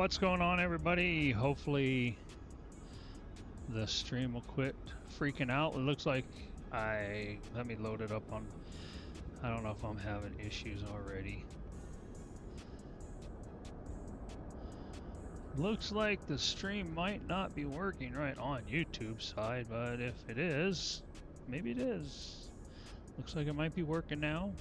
What's going on, everybody? Hopefully the stream will quit freaking out. It looks like let me load it up on, I don't know if I'm having issues already. Looks like the stream might not be working right on YouTube side, but if it is, maybe it is. Looks like it might be working now.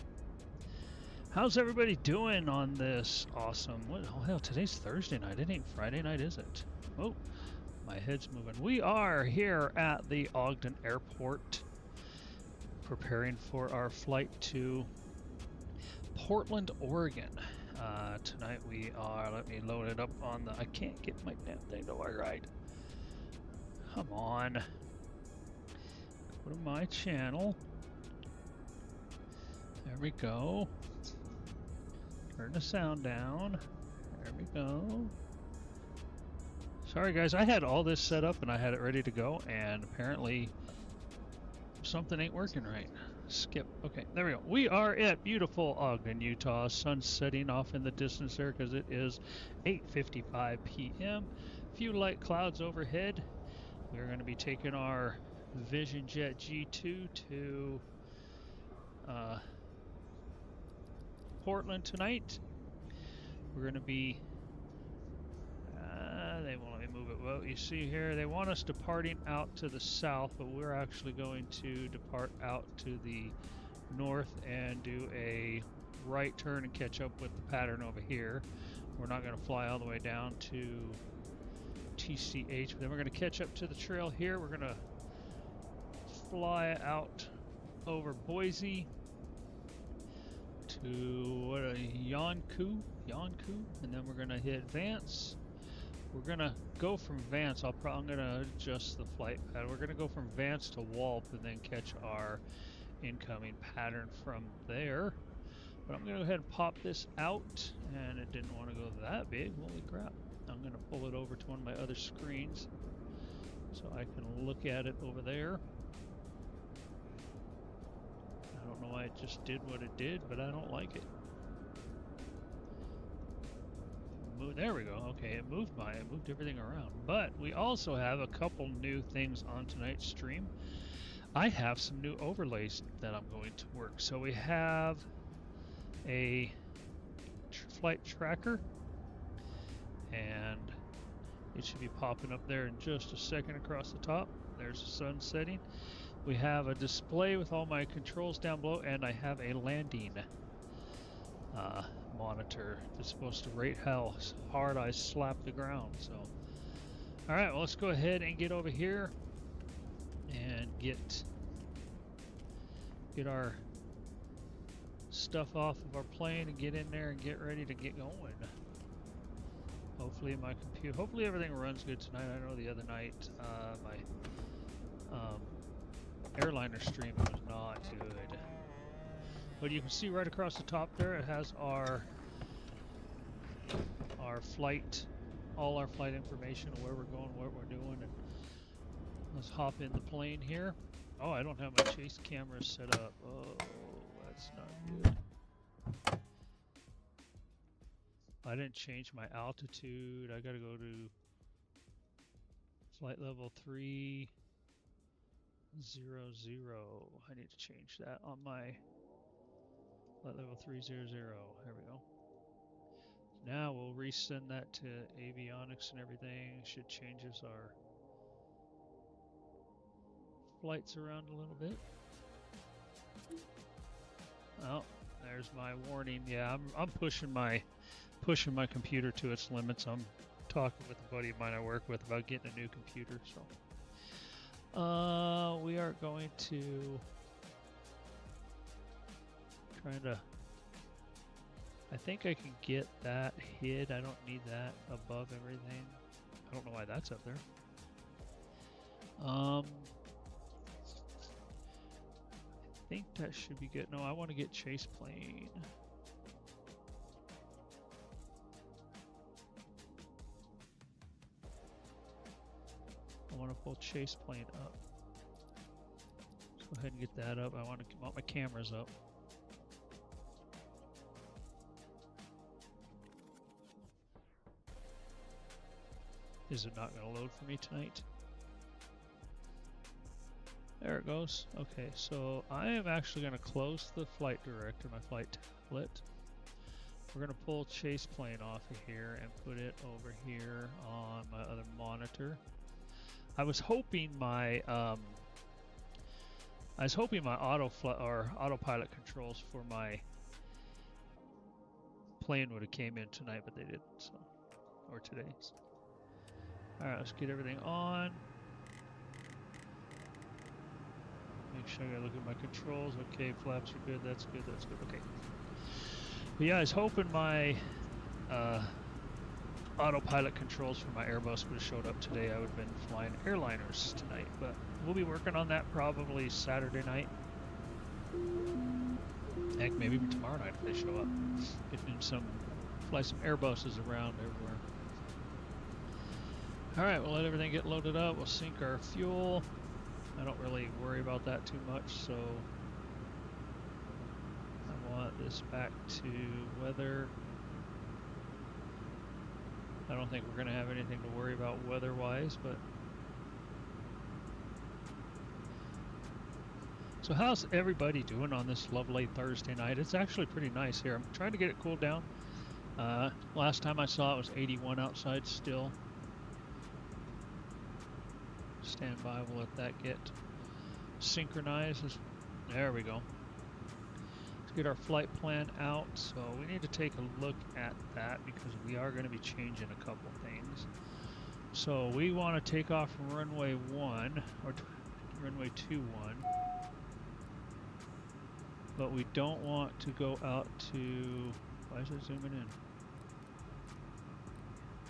How's everybody doing on this awesome, what, oh hell, today's Thursday night, it ain't Friday night, is it? Oh, my head's moving. We are here at the Ogden airport, preparing for our flight to Portland, Oregon. Tonight we are, let me load it up on the, I can't get my damn thing to work right. Come on. Go to my channel. There we go. Turn the sound down. There we go. Sorry guys, I had all this set up and I had it ready to go, and apparently something ain't working right. Skip. Okay, there we go. We are at beautiful Ogden, Utah. Sun setting off in the distance there because it is 8:55 p.m. Few light clouds overhead. We're going to be taking our Vision Jet G2 to Portland tonight. We're going to be they won't let me move it. Well, you see here, they want us departing out to the south, but we're actually going to depart out to the north and do a right turn and catch up with the pattern over here. We're not going to fly all the way down to TCH, but then we're going to catch up to the trail here. We're going to fly out over Boise to Yonkou, and then we're going to hit Vance. We're going to go from Vance. I'm going to adjust the flight pattern. We're going to go from Vance to Walp and then catch our incoming pattern from there. But I'm going to go ahead and pop this out, and it didn't want to go that big. Holy crap. I'm going to pull it over to one of my other screens so I can look at it over there. I don't know why it just did what it did, but I don't like it. There we go. Okay, it moved everything around. But we also have a couple new things on tonight's stream. I have some new overlays that I'm going to work. So we have a flight tracker, and it should be popping up there in just a second across the top. There's the sun setting. We have a display with all my controls down below, and I have a landing monitor that's supposed to rate how hard I slap the ground. So, all right, well, let's go ahead and get over here and get our stuff off of our plane and get in there and get ready to get going. Hopefully hopefully everything runs good tonight. I know the other night my airliner stream was not good. But you can see right across the top there, it has our flight, all our flight information, where we're going, what we're doing. And let's hop in the plane here. Oh, I don't have my chase camera set up. Oh, that's not good. I didn't change my altitude. I gotta go to flight level 300. I need to change that on my flight level 300. There we go. Now we'll resend that to avionics and everything. Should changes our flights around a little bit. Oh, there's my warning. Yeah, I'm pushing my computer to its limits. I'm talking with a buddy of mine I work with about getting a new computer. So we are going to trying to. I think I can get that hid. I don't need that above everything. I don't know why that's up there. I think that should be good. No, I want to get chase plane. I want to pull chase plane up. Let's go ahead and get that up. I want my cameras up. Is it not going to load for me tonight? There it goes. Okay, so I am actually going to close the flight director, my flight tablet. We're going to pull chase plane off of here and put it over here on my other monitor. I was hoping my autopilot controls for my plane would have came in tonight, but they didn't. So, or today. So. All right, let's get everything on. Make sure I look at my controls. Okay, flaps are good. That's good. That's good. Okay. But yeah, I was hoping my autopilot controls for my Airbus would have showed up today. I would have been flying airliners tonight, but we'll be working on that probably Saturday night. Heck, maybe even tomorrow night if they show up. Fly some Airbuses around everywhere. All right, we'll let everything get loaded up. We'll sink our fuel. I don't really worry about that too much, so I want this back to weather. I don't think we're going to have anything to worry about weather-wise, but... So how's everybody doing on this lovely Thursday night? It's actually pretty nice here. I'm trying to get it cooled down. Last time I saw it was 81 outside still. Stand by, we'll let that get synchronized. There we go. Let's get our flight plan out. So we need to take a look at that because we are going to be changing a couple things. So we want to take off from runway 1 or runway 21, but we don't want to go out to. Why is it zooming in?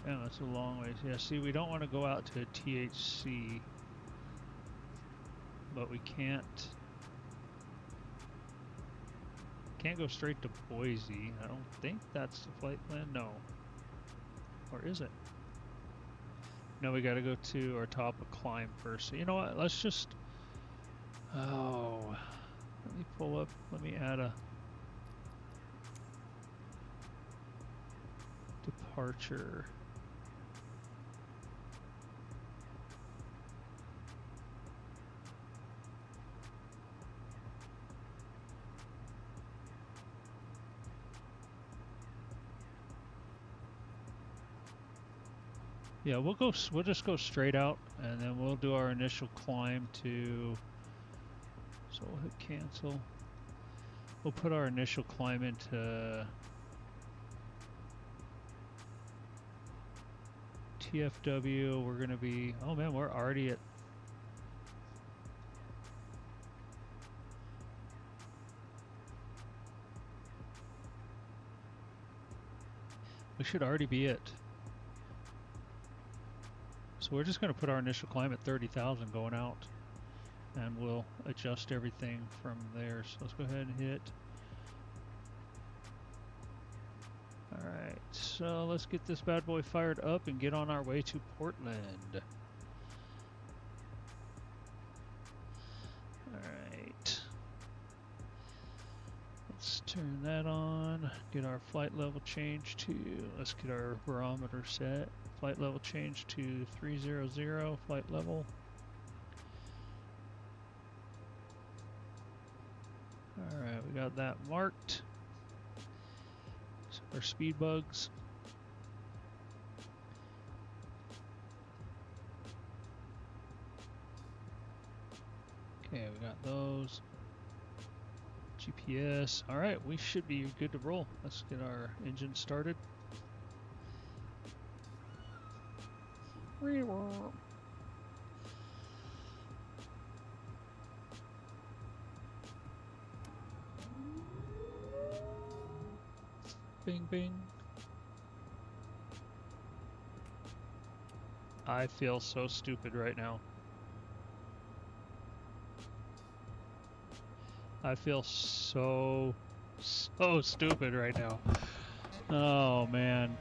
Yeah, that's a long ways. Yeah, see, we don't want to go out to THC, but we can't go straight to Boise. I don't think that's the flight plan. No. Or is it? No, we got to go to our top of climb first. So you know what? Let's just. Oh, let me pull up. Let me add a departure. Yeah, we'll just go straight out, and then we'll do our initial climb to. So we'll hit cancel. We'll put our initial climb into TFW. We're gonna be. Oh man, we're already at. We should already be at. So we're just going to put our initial climb at 30,000 going out, and we'll adjust everything from there. So let's go ahead and hit. Alright, so let's get this bad boy fired up and get on our way to Portland. Alright. Let's turn that on, get our flight level changed to, let's get our barometer set. Flight level change to 300, flight level. Alright, we got that marked. So our speed bugs. Okay, we got those. GPS. Alright, we should be good to roll. Let's get our engine started. Bing, bing. I feel so stupid right now. I feel so stupid right now. Oh, man.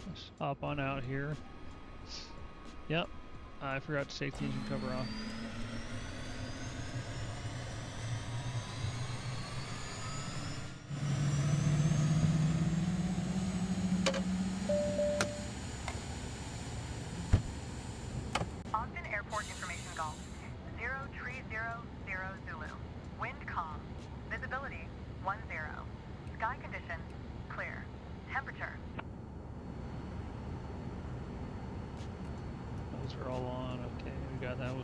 Let's hop on out here. Yep, I forgot to take the engine cover off.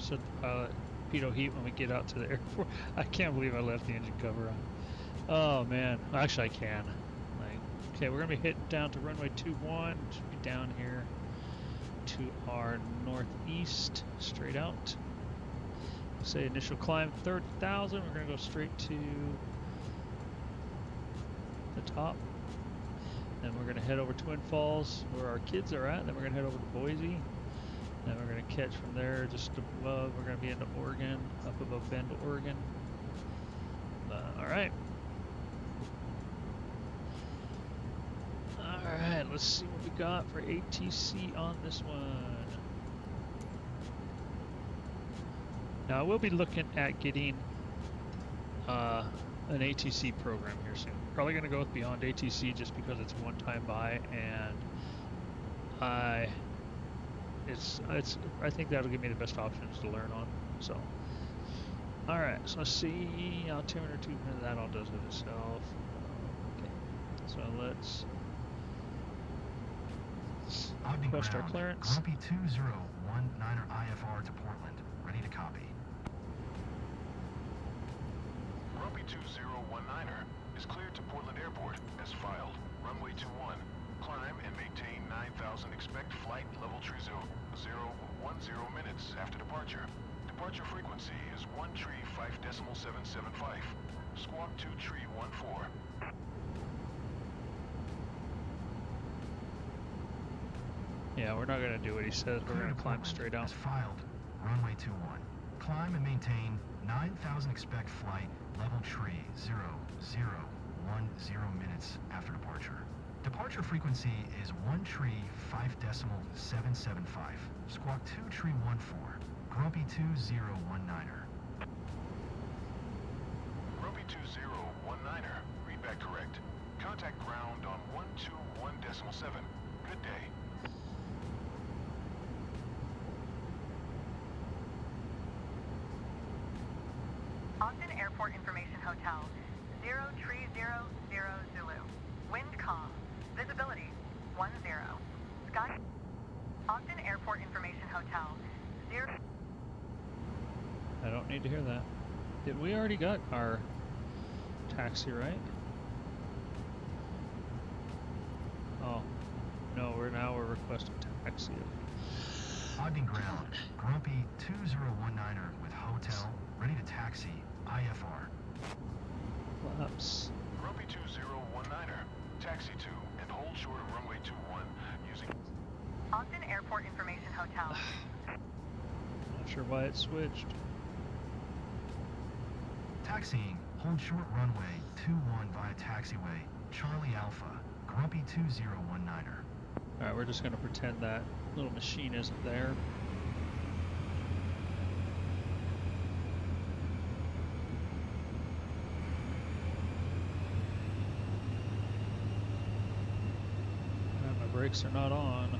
we'll set the pilot pitot heat when we get out to the airport. I can't believe I left the engine cover on. Oh man, actually I can. Okay, we're gonna be hitting down to runway 21. Should be down here to our northeast, straight out. Say initial climb 30,000. We're gonna go straight to the top. Then we're gonna head over Twin Falls, where our kids are at. Then we're gonna head over to Boise. Then we're gonna catch from there just above. We're gonna be into Oregon, up above Bend, Oregon. All right. Alright, let's see what we got for ATC on this one. Now, we'll be looking at getting an ATC program here soon. Probably going to go with Beyond ATC just because it's one time buy, and I think that'll give me the best options to learn on. So, alright, so let's see. Altimeter 200, that all does it itself. Okay, so let's request our clearance. Grumpy 2019er IFR to Portland. Ready to copy. Grumpy 2019er is cleared to Portland Airport as filed. Runway 21. Climb and maintain 9,000. Expect flight level tree 010 minutes after departure. Departure frequency is 1 tree 5.775. Squawk 2 tree 14. Yeah, we're not going to do what he says. We're going to climb straight out. As filed. Runway 21. Climb and maintain 9,000. Expect flight level tree 010 minutes after departure. Departure frequency is 1 tree 5.775. Squawk 2 tree 14. Grumpy 2019er. Grumpy 2019er. Read back correct. Contact ground on 121.7. Good day. Ogden Airport Information Hotel, 03000 Zulu. Wind calm. Visibility, 10. Sky. Ogden Airport Information Hotel, 0. I don't need to hear that. Did we already got our taxi, right? Oh, no, we're requesting taxi. Ogden ground. Grumpy 2019er with hotel. Ready to taxi. IFR. Flaps. Grumpy 2019er. Taxi to and hold short of runway 21 using... Ogden Airport Information Hotel. Not sure why it switched. Taxiing. Hold short runway 21 via taxiway. Charlie Alpha. Grumpy 2019er. Alright, we're just going to pretend that little machine isn't there. And my brakes are not on.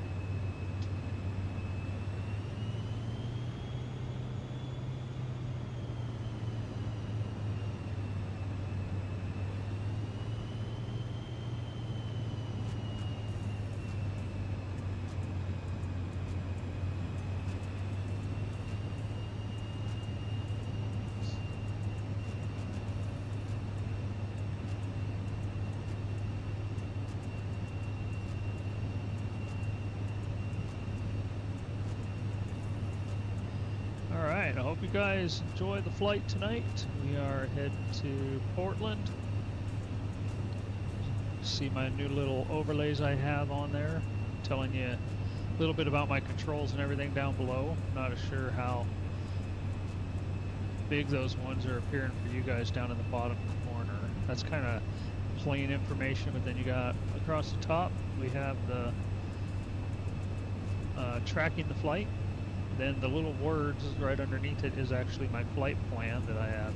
Alright, I hope you guys enjoy the flight tonight. We are heading to Portland. See my new little overlays I have on there, telling you a little bit about my controls and everything down below. Not sure how big those ones are appearing for you guys down in the bottom corner. That's kind of plain information, but then you got across the top, we have the tracking the flight. Then the little words right underneath it is actually my flight plan that I have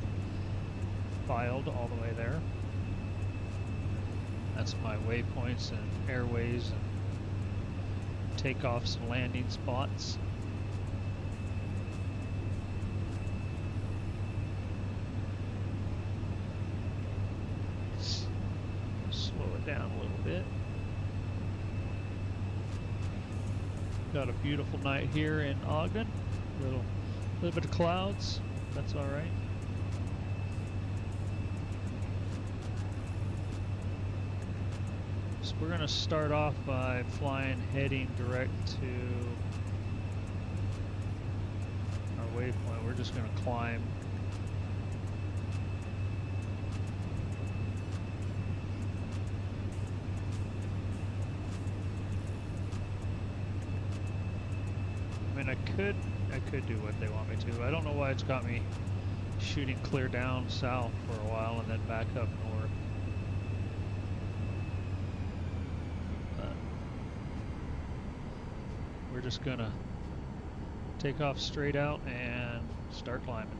filed all the way there. That's my waypoints and airways and takeoffs and landing spots. Slow it down a little bit. Got a beautiful night here in Ogden. A little bit of clouds. That's all right. So we're going to start off by flying heading direct to our waypoint. We're just going to climb. I mean, I could do what they want me to. I don't know why it's got me shooting clear down south for a while and then back up north. We're just gonna take off straight out and start climbing.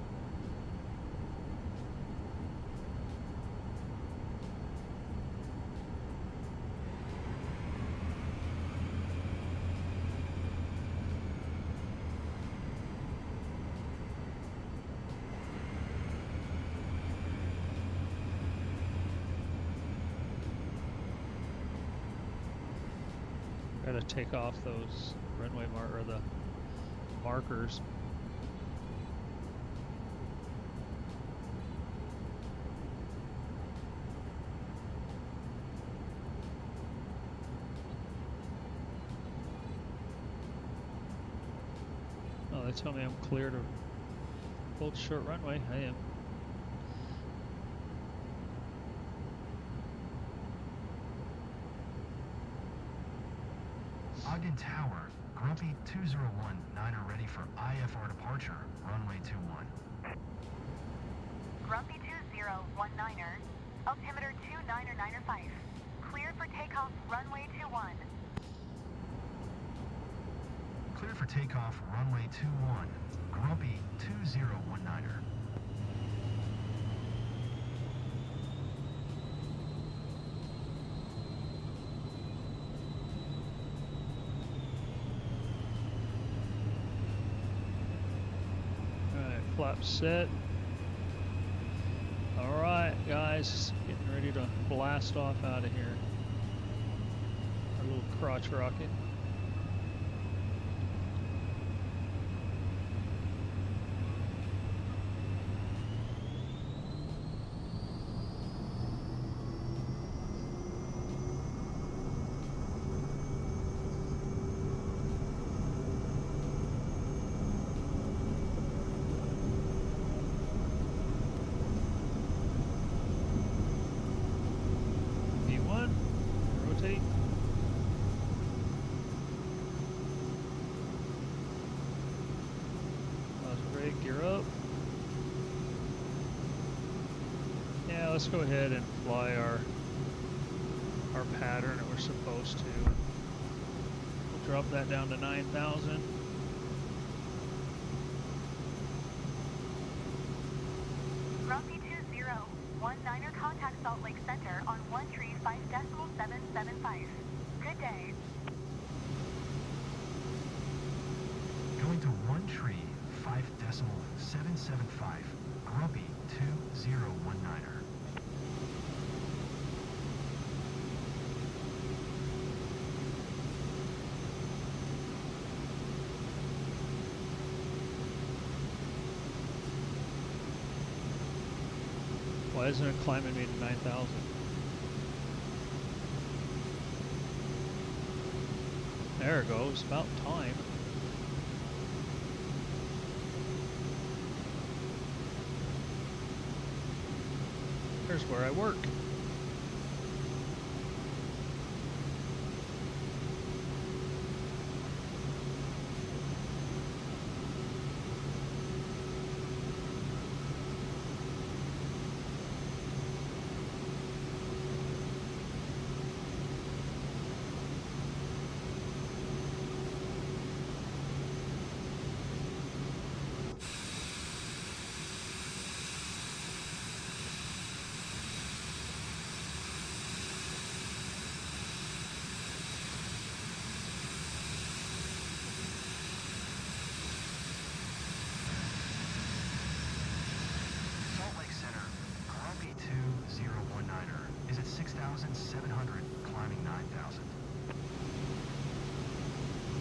Gotta take off those runway or the markers. Oh, they tell me I'm clear to hold short runway. I am. Ogden Tower, Grumpy 201, 9er ready for IFR departure, runway 21. Grumpy 2019er, altimeter 2995. Clear for takeoff, runway 21. Clear for takeoff, runway 21, Grumpy 2019er. Flap set. All right, guys, getting ready to blast off out of here. Our little crotch rocket. Let's go ahead and fly our pattern that we're supposed to. We'll drop that down to 9,000. Grumpy 2019er, contact Salt Lake Center on 135.775. Good day. Going to 135.775. Grumpy 2019er. Why isn't it climbing me to 9,000? There it goes, about time. Here's where I work. Salt Lake Center, Grumpy 2019er is at 6,700, climbing 9,000.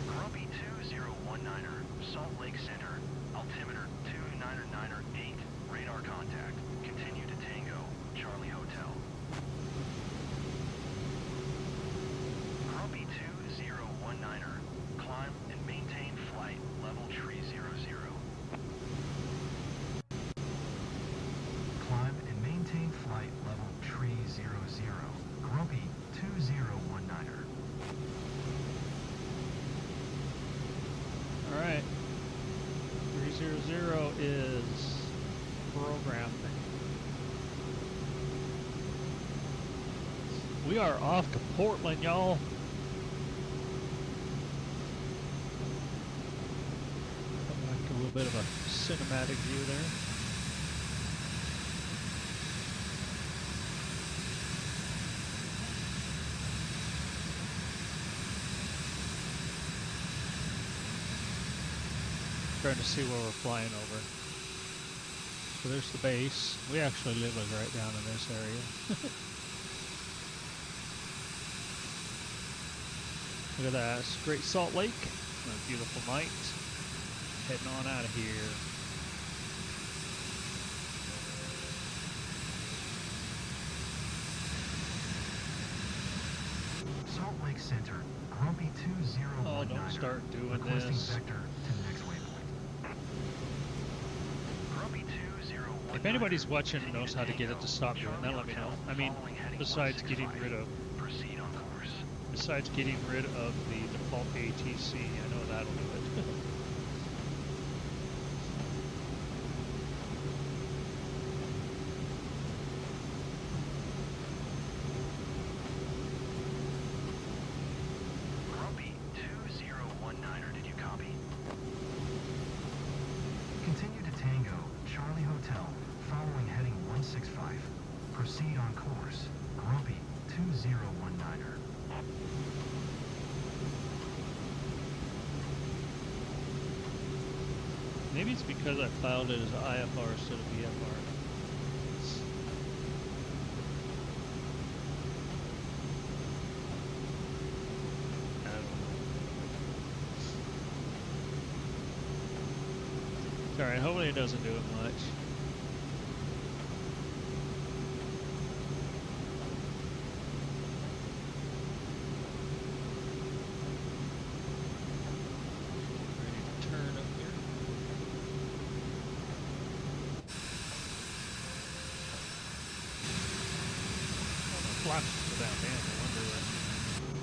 Grumpy 2019er, Salt Lake Center, Altimeter 299er 8, radar contact. Continue to Tango, Charlie Hotel. Grumpy 2019er, climb and maintain flight level tree 00. Climb and maintain flight level tree 00. Grumpy 2019er. All right. 300 is programmed. We are off to Portland, y'all. Come back to a little bit of a cinematic view there. Trying to see where we're flying over. So there's the base. We actually live like right down in this area. Look at that. It's Great Salt Lake. A beautiful night. Heading on out of here. Salt Lake Center, Grumpy 2019. Oh, don't start doing requesting this. vector to next waypoint. Grumpy 2019. If anybody's watching and knows how to get it to stop doing that, let me know. I mean, besides getting rid of the default ATC, I know that'll do it. Grumpy 2019er, did you copy? Continue to Tango, Charlie Hotel, following heading 165. Proceed on course, Grumpy 2019er. Maybe it's because I filed it as IFR instead of VFR. I don't know. It's alright, hopefully it doesn't do it much. Ready to turn up here. Flaps go down, damn, no wonder that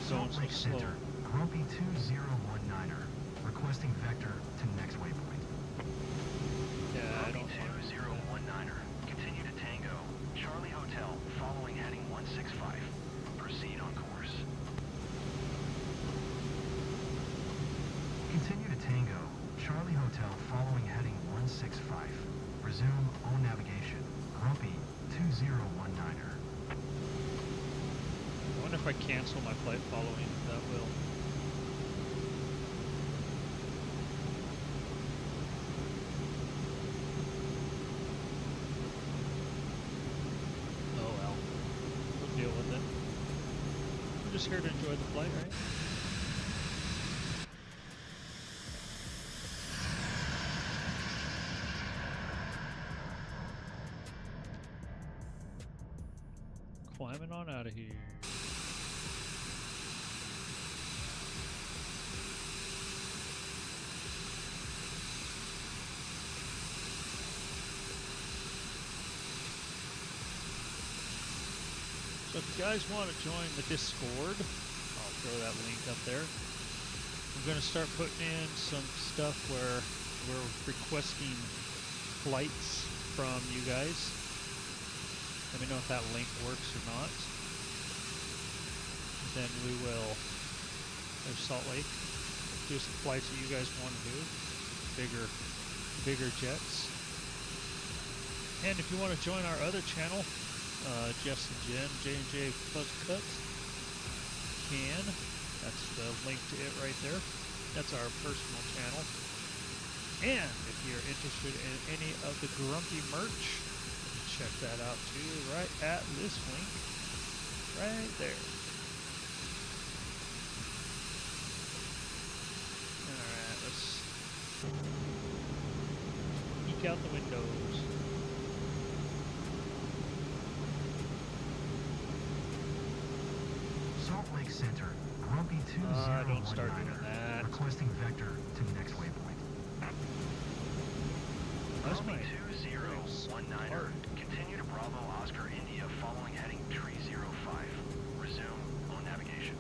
zone's so Lake slow. Center, Grumpy 2019er, requesting vector to next waypoint. Yeah, I don't Grumpy want 2019er, continue to Tango, Charlie Hotel, following heading 165. Proceed on course. Continue to Tango, Charlie Hotel, following heading 165. Resume all navigation, Grumpy 2019er. I wonder if I cancel my flight following, if that will. Oh well. We'll deal with it. We're just here to enjoy the flight, right? Climbing on out of here. So if you guys want to join the Discord, I'll throw that link up there. I'm going to start putting in some stuff where we're requesting flights from you guys. Let me know if that link works or not. Then we will, there's Salt Lake, do some flights that you guys want to do, bigger jets. And if you want to join our other channel, Jess and Jen, J&J Plus Cuts, can. That's the link to it right there. That's our personal channel. And if you're interested in any of the Grumpy merch, check that out too, right at this link, right there. Alright, let's Look out the windows. Salt Lake Center, Grumpy 2019. Don't start doing that. Requesting vector to next waypoint. That's Grumpy my 2019. Continue to Bravo Oscar India following heading tree 05. Resume on navigation.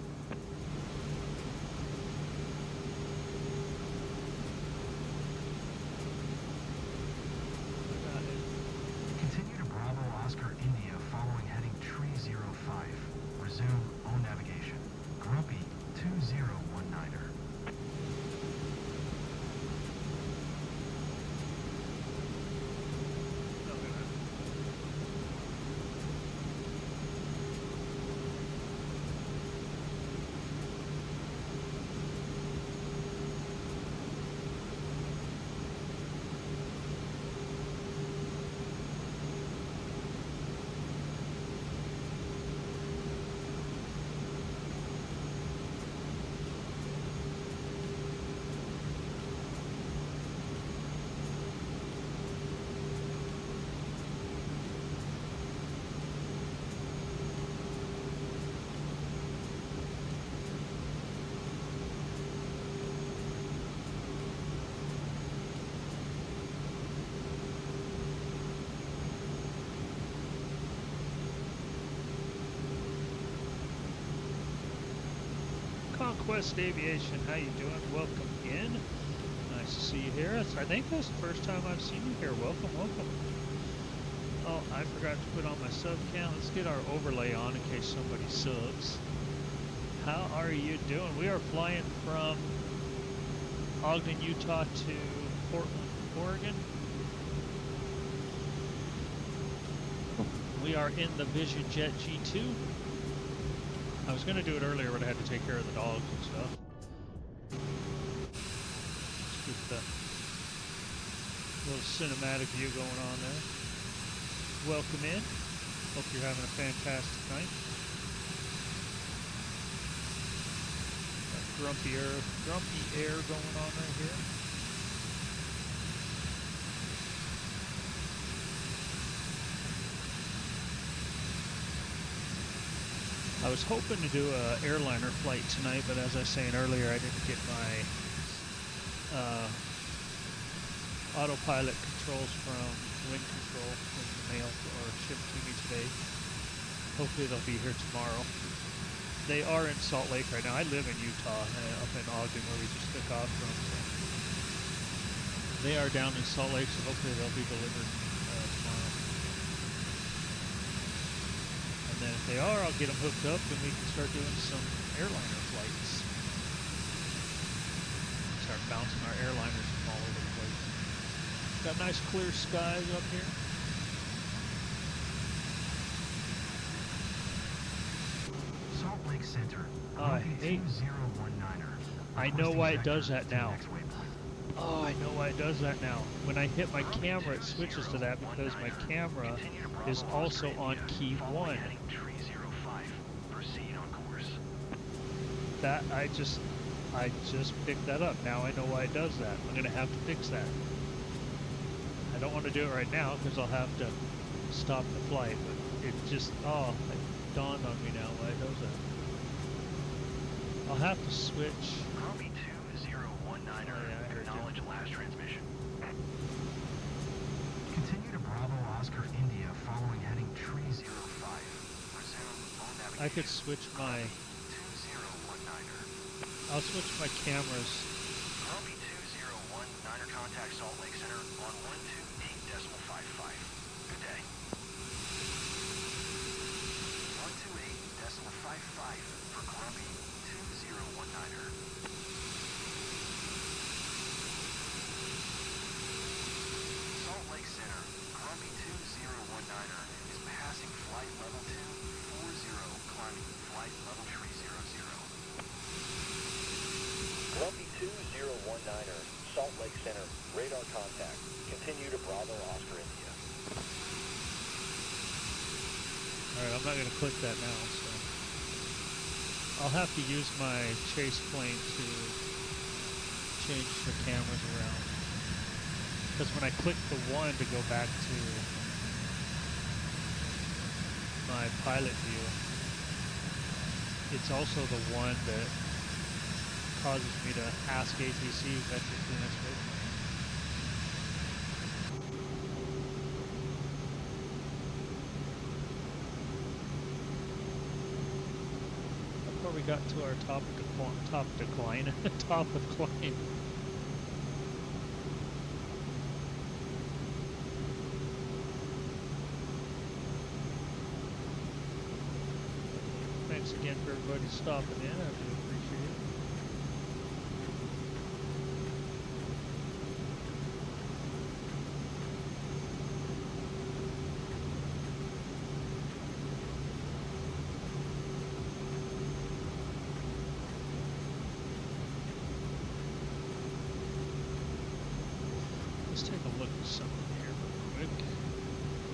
Continue to Bravo Oscar India following heading tree 05. Resume on navigation. Grumpy 2019er. Conquest Aviation, how you doing? Welcome in. Nice to see you here. I think that's the first time I've seen you here. Welcome, welcome. Oh, I forgot to put on my sub cam. Let's get our overlay on in case somebody subs. How are you doing? We are flying from Ogden, Utah to Portland, Oregon. We are in the Vision Jet G2. I was going to do it earlier, but I had to take care of the dogs and stuff. Let's get the little cinematic view going on there. Welcome in. Hope you're having a fantastic night. Got grumpy air going on right here. I was hoping to do a airliner flight tonight, but as I was saying earlier, I didn't get my autopilot controls from Wind Control in the mail or shipped to me today. Hopefully they'll be here tomorrow. They are in Salt Lake right now. I live in Utah, up in Ogden where we just took off from. So they are down in Salt Lake, so hopefully they'll be delivered tomorrow. And then if they are, I'll get them hooked up and we can start doing some airliner flights. Start bouncing our airliners from all over the place. Got nice clear skies up here. Salt Lake Center. Oh, I hate. 2019er. I know why it does that now. Oh, I know why it does that now. When I hit my camera, it switches to that because my camera is also on key 1. That I just picked that up. Now I know why it does that. I'm gonna have to fix that. I don't want to do it right now because I'll have to stop the flight. But it just it dawned on me now why it does that. I'll have to switch. Grumpy 2019er, acknowledge last transmission. Continue to Bravo Oscar India following heading tree 05. Resume on navigation. I could switch my. 2019er. I'll switch my cameras. Grumpy 2019er, contact Salt Lake Center on 128.55. Good day. 128.55 for Grumpy 2019er. Salt Lake Center, Grumpy 2019er is passing flight level 240, climbing flight level 300. Grumpy 2019er, Salt Lake Center, radar contact. Continue to Bravo Oscar India. Alright, I'm not going to click that now, so I'll have to use my chase plane to change the cameras around. Because when I click the 1 to go back to my pilot view, it's also the one that causes me to ask ATC vector clearance waypoint. Before we got to our top decline, top of climb. Thanks again for everybody stopping in. I do appreciate it. Let's take a look at something here real quick.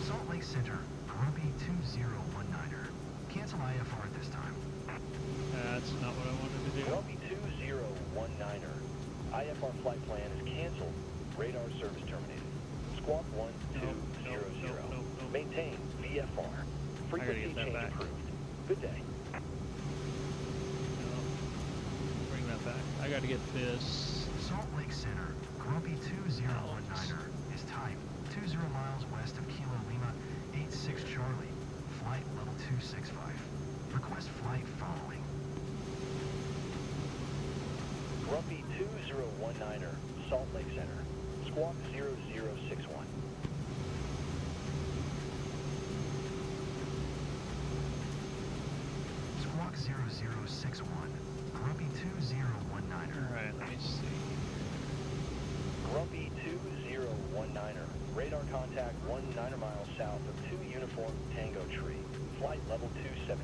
Salt Lake Center, Grumpy 2019er. Cancel IFR at this time. That's not what I wanted to do. Grumpy 2019er. IFR flight plan is canceled. Radar service terminated. Squawk 1200. Nope. Maintain VFR. Frequency get that change back. approved. Good day. No. Bring that back. I gotta get this. Salt Lake Center, Grumpy 2019er is type 20 miles west of Kilo Lima 86 Charlie. Flight level 265. Request flight following. Grumpy 2019er, Salt Lake Center. Squawk 0061. Squawk 0061. Grumpy 2019er. Alright, let me see. Grumpy 2019er. Radar contact 19 miles south of 2 Uniform Tango Tree. Flight level 270.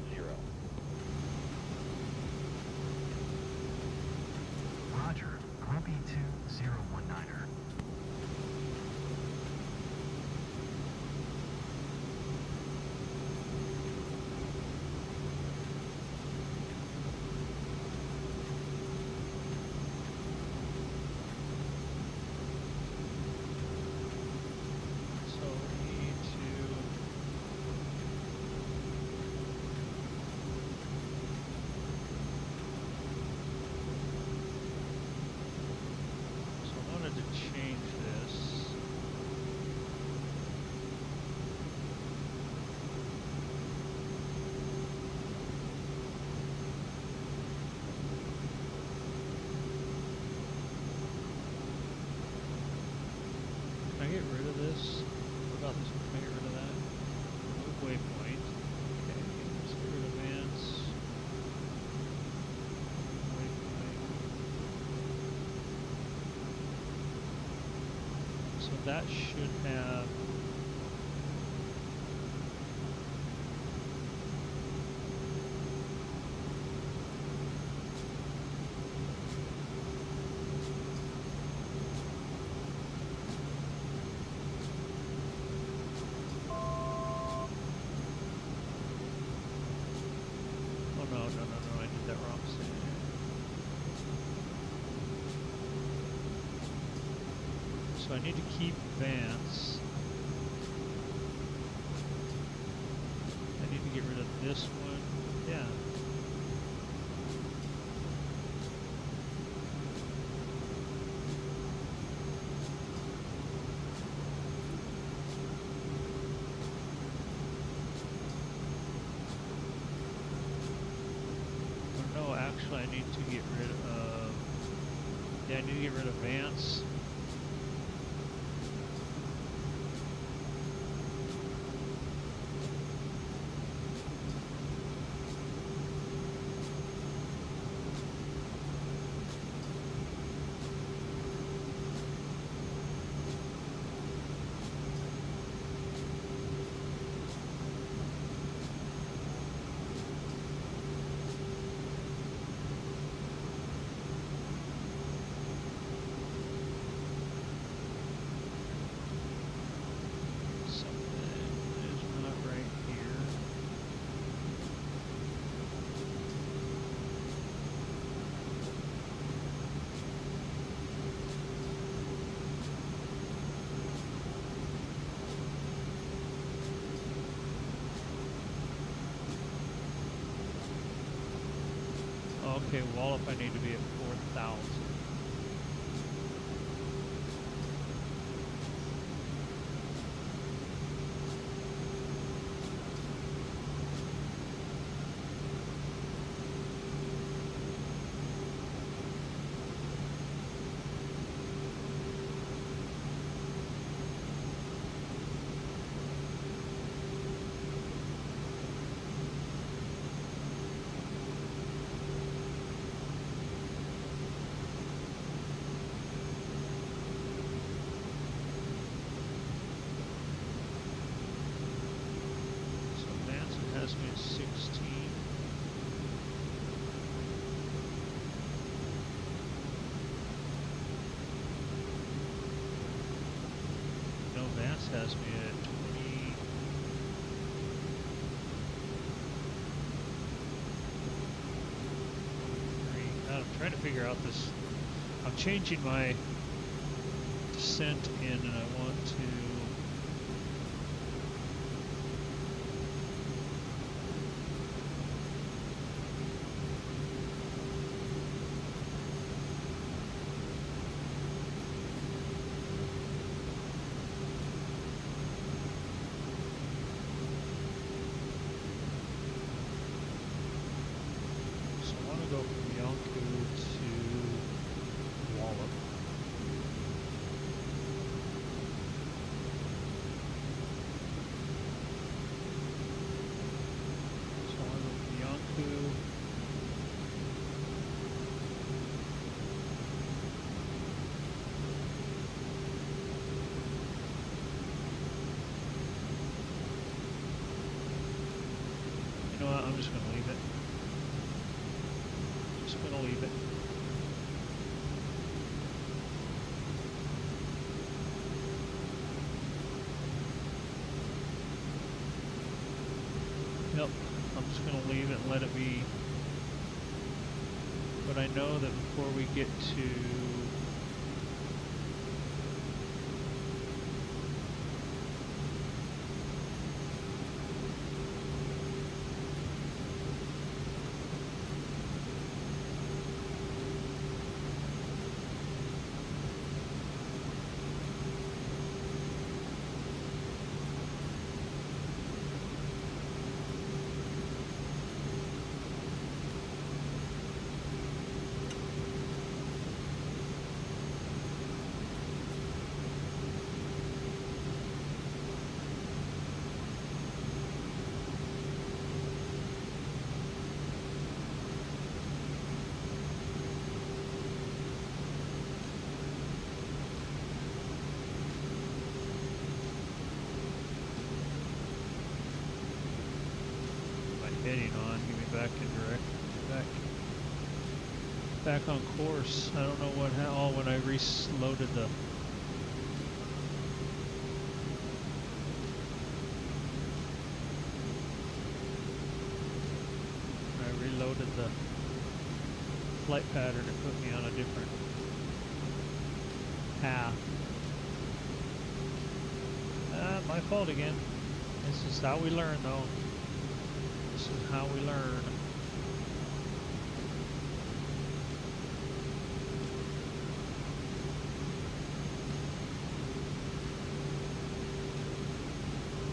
Roger, Grumpy 2019er. So we need to I wanted to change this. Can I get rid of this? What about this one? Can I get rid of that? Remove waypoint. Okay, let's get rid of Vance. Waypoint. So that should have. Oh no, I did that wrong. So I need to keep Vance. I need to get rid of this one. Yeah. Or no, actually I need to get rid of... Yeah, I need to get rid of Vance. Okay, Wallop, I need to be at 4,000. Has me at 16. No, Vance has me at 20. I'm trying to figure out this. I'm changing my descent in, and I want to. Go from Yonku to Wallop. So I go from Yonku. You know what? I'm just going to leave it. Gonna leave it. Yep, I'm just gonna leave it and let it be. But I know that before we get to heading on, get me back in direct, back on course. I don't know what happened when I reloaded the. When I reloaded the flight pattern, it put me on a different path. My fault again. This is how we learn, though. This is how we learn.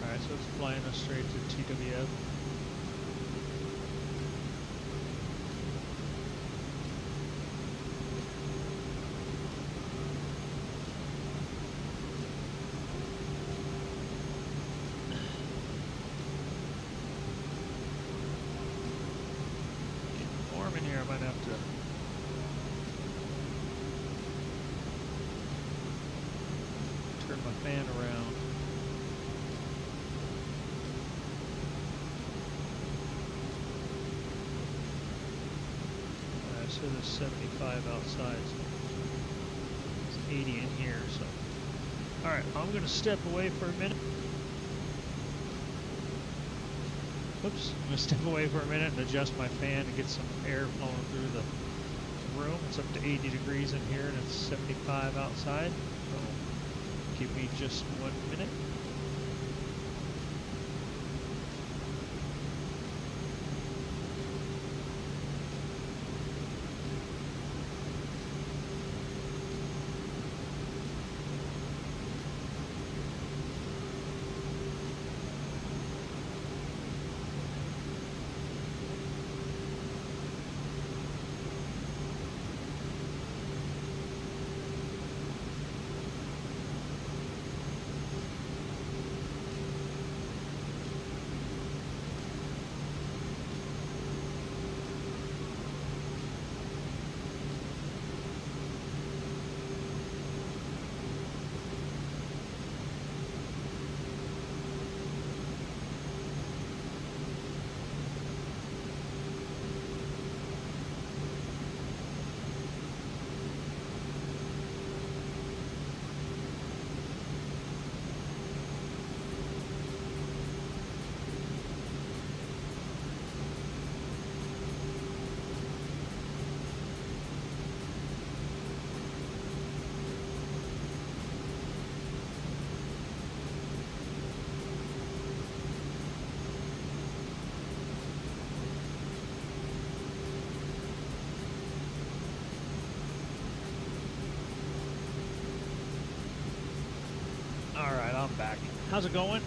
Alright, so it's flying us straight to TWF. In here, I might have to turn my fan around. Alright, so there's 75 outside, so it's 80 in here, so. Alright, I'm going to step away for a minute. Oops, I'm going to step away for a minute and adjust my fan to get some air flowing through the room. It's up to 80 degrees in here and it's 75 outside. So give me just 1 minute. How's it going?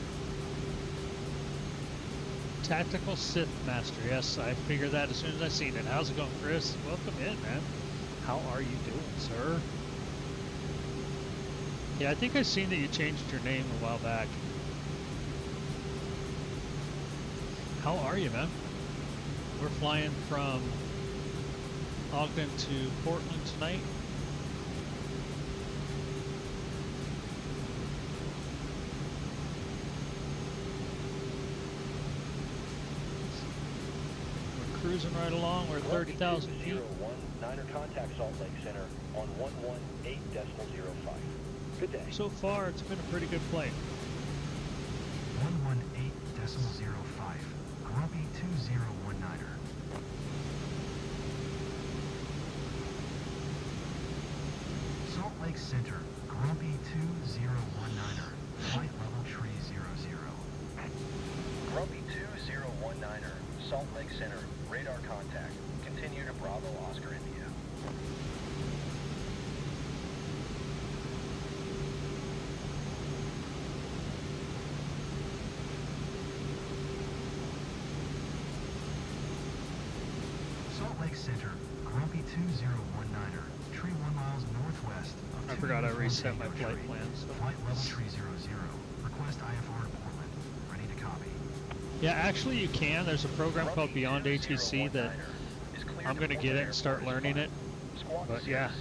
Tactical Sith Master. Yes, I figured that as soon as I seen it. How's it going, Chris? Welcome in, man. How are you doing, sir? Yeah, I think I seen that you changed your name a while back. How are you, man? We're flying from Ogden to Portland tonight. We're cruising right along. We're at 30,000 feet. 01-9er contact Salt Lake Center on 118.05. Good day. So far, it's been a pretty good flight. 118.05. Grumpy 2019er. Salt Lake Center, Grumpy 2019er. Flight level tree 00. Grumpy 2019er, Salt Lake Center, radar contact. Continue to Bravo Oscar India. Salt Lake Center, Grumpy 2019er. Tree 1 miles northwest of I forgot I 2 reset my Tango flight Tree. plan. So. Flight level tree 00. Request IFR to Portland. Ready to copy. Yeah, actually you can. There's a program called Beyond ATC that I'm going to get it and start learning it. But yeah,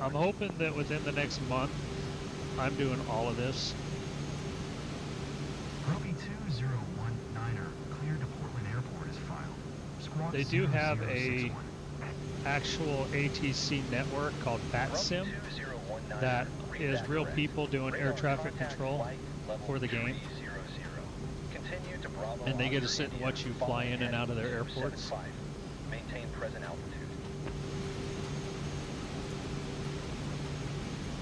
I'm hoping that within the next month I'm doing all of this. Grumpy 2019er, cleared to Portland Airport is filed. Squawk They do have 0061. actual ATC network called BATSIM that is real people doing air traffic control for the game. And they get to sit and watch you fly in and out of their airports. Maintain present altitude.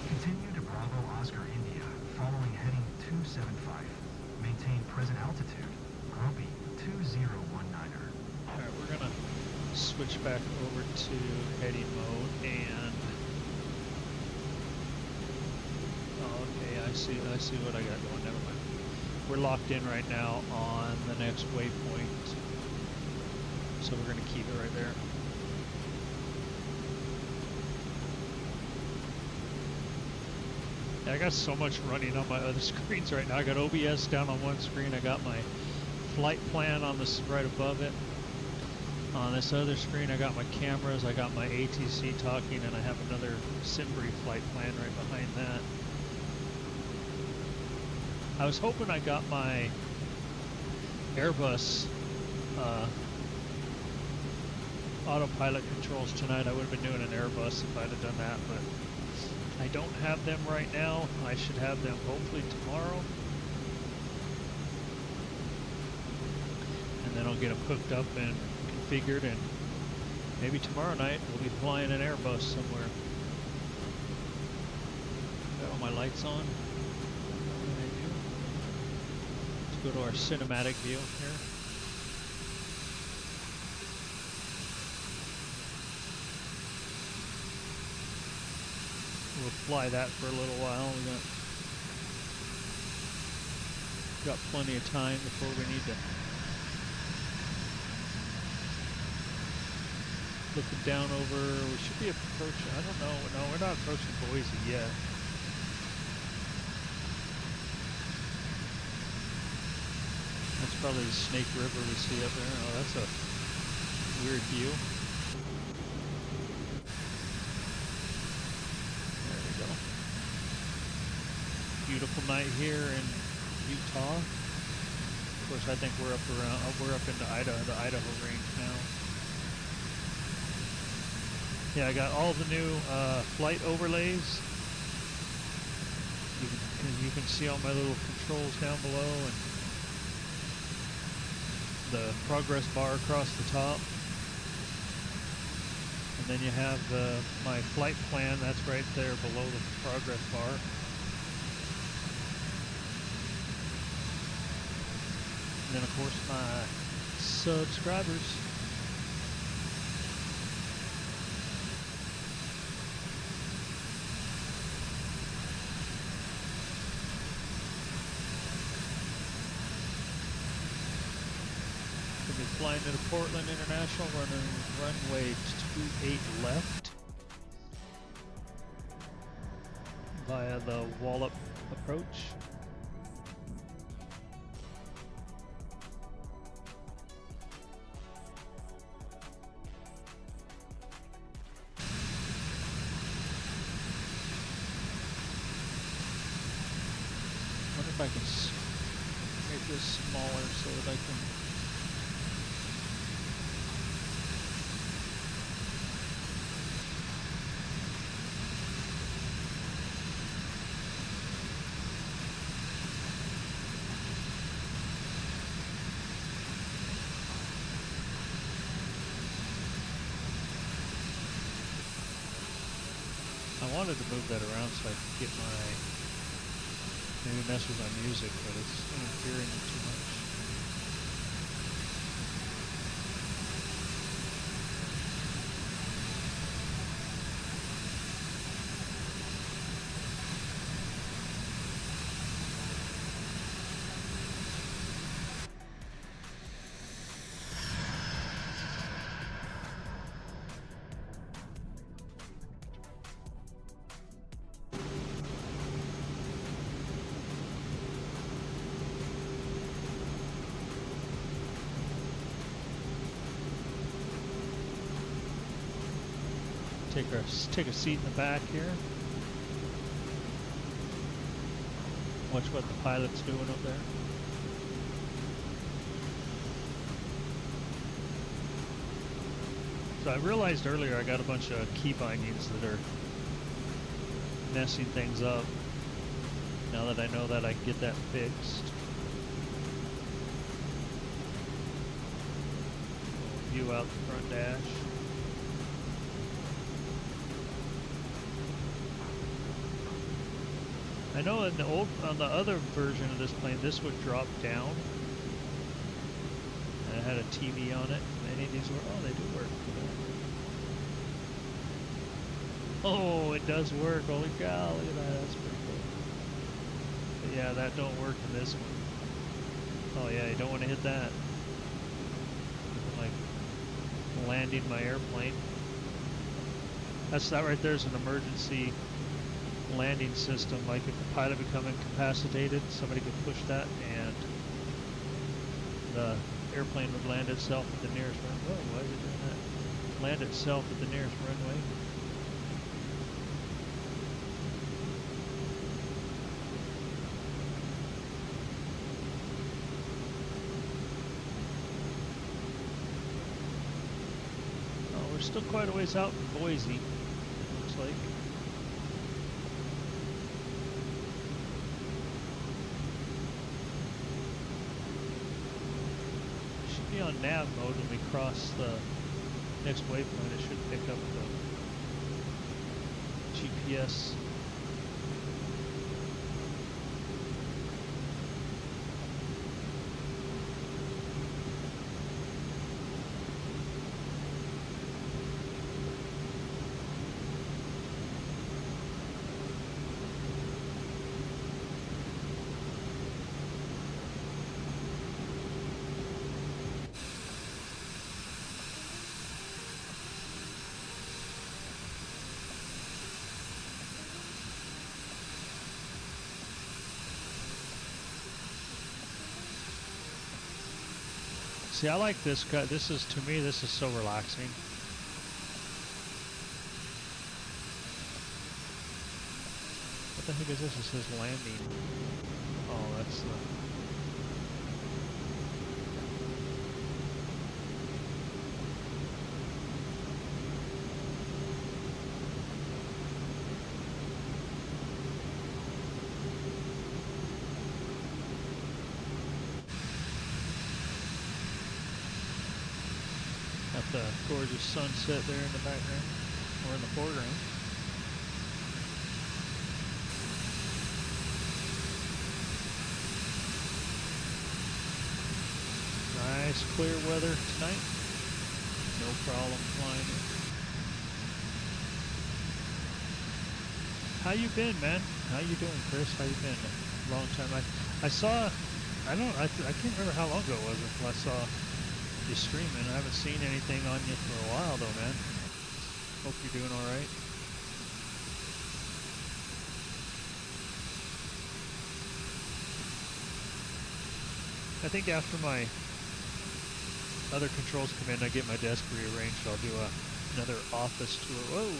Continue to Bravo Oscar India, following heading 275. Maintain present altitude. Grumpy 2019er. Alright, we're gonna switch back over to heading mode and okay, I see what I got going. Never mind. We're locked in right now on the next waypoint. So we're gonna keep it right there. Yeah, I got so much running on my other screens right now. I got OBS down on one screen. I got my flight plan on this right above it. On this other screen, I got my cameras. I got my ATC talking, and I have another Simbri flight plan right behind that. I was hoping I got my Airbus autopilot controls tonight. I would have been doing an Airbus if I'd have done that, but I don't have them right now. I should have them hopefully tomorrow. And then I'll get them hooked up and configured, and maybe tomorrow night we'll be flying an Airbus somewhere. Got all my lights on. Let's go to our cinematic view here. We'll fly that for a little while. We got plenty of time before we need to. Looking down over, we should be approaching, I don't know, no, we're not approaching Boise yet. That's probably the Snake River we see up there. Oh, that's a weird view. There we go. Beautiful night here in Utah. Of course, I think we're up into Idaho, the Idaho range now. Yeah, I got all the new flight overlays. You can see all my little controls down below and the progress bar across the top. And then you have my flight plan, that's right there below the progress bar. And then of course my subscribers. We'll be flying into Portland International, running runway 28 left via the Wallop approach. Wonder if I can make this smaller so that I can. I wanted to move that around so I could get maybe mess with my music, but it's interfering too much. Take a seat in the back here. Watch what the pilot's doing up there. So I realized earlier I got a bunch of key bindings that are messing things up. Now that I know that, I can get that fixed. View out the front dash. I know in the on the other version of this plane, this would drop down. And it had a TV on it. Any of these work? Oh, they do work for that. Oh, it does work. Holy cow, look at that. That's pretty cool. But yeah, that don't work in this one. Oh yeah, you don't want to hit that. Like landing my airplane. That right there is an emergency landing system. Like if the pilot become incapacitated, somebody could push that and the airplane would land itself at the nearest runway. Whoa, why is it doing that? Land itself at the nearest runway. Oh, we're still quite a ways out from Boise, it looks like. On nav mode when we cross the next waypoint. It should pick up the GPS. See, I like this guy. This is, to me, this is so relaxing. What the heck is this? It says landing. Oh, that's the... the gorgeous sunset there in the background, or in the foreground. Nice clear weather tonight. No problem flying it. How you been, man? How you doing, Chris? How you been? A long time. I saw, I can't remember how long ago it was until I saw you streaming. I haven't seen anything on you for a while though, man. Hope you're doing all right. I think after my other controls come in, I get my desk rearranged. I'll do another office tour. Whoa,